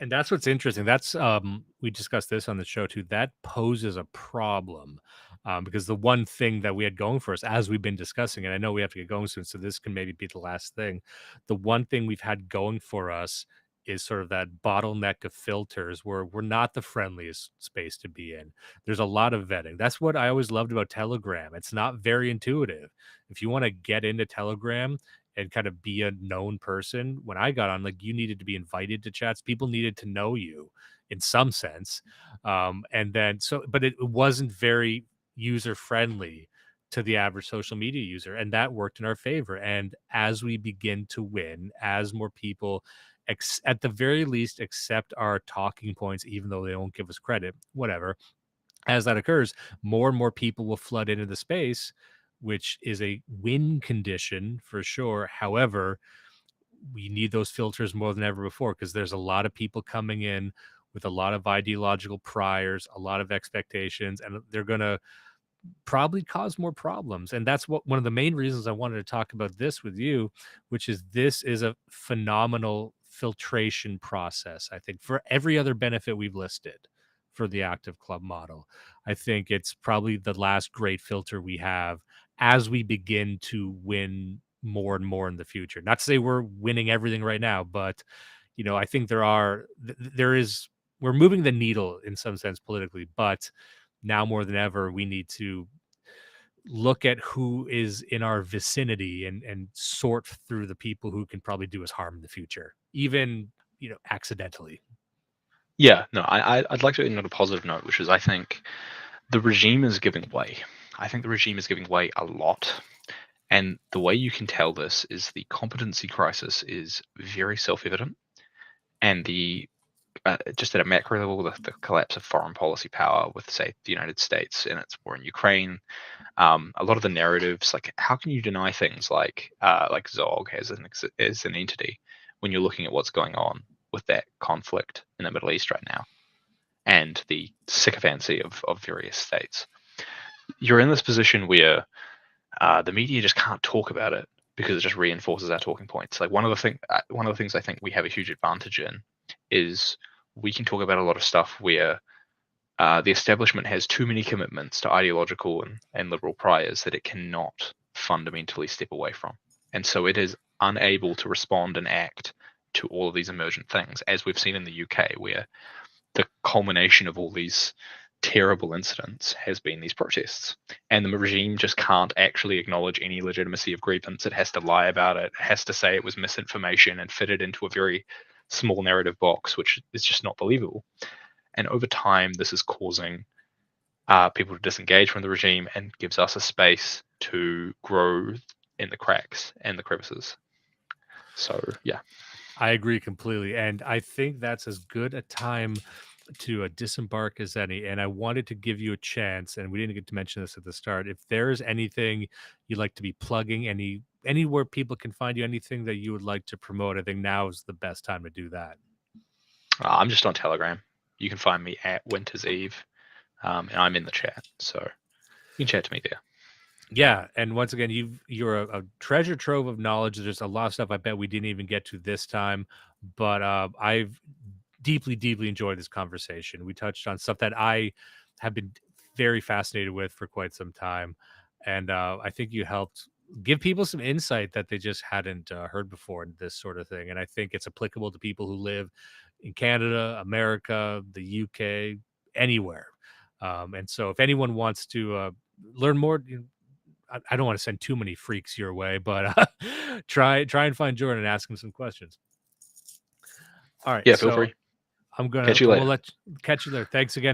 And that's what's interesting. That's we discussed this on the show too. That poses a problem because the one thing that we had going for us, as we've been discussing, and I know we have to get going soon, so this can maybe be the last thing. The one thing we've had going for us is sort of that bottleneck of filters where we're not the friendliest space to be in. There's a lot of vetting. That's what I always loved about Telegram. It's not very intuitive. If you want to get into Telegram, and kind of be a known person. When I got on, like you needed to be invited to chats. People needed to know you in some sense. And then but it wasn't very user friendly to the average social media user. And that worked in our favor. And as we begin to win, as more people at the very least accept our talking points, even though they don't give us credit, whatever, as that occurs, more and more people will flood into the space, which is a win condition for sure. However, we need those filters more than ever before because there's a lot of people coming in with a lot of ideological priors, a lot of expectations, and they're going to probably cause more problems. And that's one of the main reasons I wanted to talk about this with you, which is this is a phenomenal filtration process, I think, for every other benefit we've listed for the active club model. I think it's probably the last great filter we have as we begin to win more and more in the future. Not to say we're winning everything right now, but I think we're moving the needle in some sense politically, but now more than ever, we need to look at who is in our vicinity and sort through the people who can probably do us harm in the future, even, accidentally. Yeah, no, I'd like to end on a positive note, which is I think the regime is giving way. I think the regime is giving way a lot. And the way you can tell this is the competency crisis is very self-evident. And just at a macro level, the collapse of foreign policy power with, say, the United States and its war in Ukraine, a lot of the narratives, like how can you deny things like Zog as an entity when you're looking at what's going on with that conflict in the Middle East right now and the sycophancy of various states? You're in this position where the media just can't talk about it because it just reinforces our talking points. Like one of the things I think we have a huge advantage in is we can talk about a lot of stuff where the establishment has too many commitments to ideological and liberal priors that it cannot fundamentally step away from. And so it is unable to respond and act to all of these emergent things, as we've seen in the UK, where the culmination of all these terrible incidents has been these protests. And the regime just can't actually acknowledge any legitimacy of grievance. It has to lie about it. It has to say it was misinformation and fit it into a very small narrative box, which is just not believable. And over time, this is causing people to disengage from the regime and gives us a space to grow in the cracks and the crevices. So, yeah. I agree completely. And I think that's as good a time to disembark as any. And I wanted to give you a chance, and we didn't get to mention this at the start. If there's anything you'd like to be plugging, anywhere people can find you, anything that you would like to promote, I think now is the best time to do that. I'm just on Telegram. You can find me at Winter's Eve, and I'm in the chat. So you can chat to me there. Yeah, and once again, you're a treasure trove of knowledge. There's a lot of stuff I bet we didn't even get to this time, but I've deeply, deeply enjoyed this conversation. We touched on stuff that I have been very fascinated with for quite some time. And I think you helped give people some insight that they just hadn't heard before in this sort of thing. And I think it's applicable to people who live in Canada, America, the UK, anywhere. And so if anyone wants to learn more, I don't want to send too many freaks your way, but try and find Jordan and ask him some questions. All right. Yeah, feel free. I'm gonna Catch you later. We'll catch you there. Thanks again.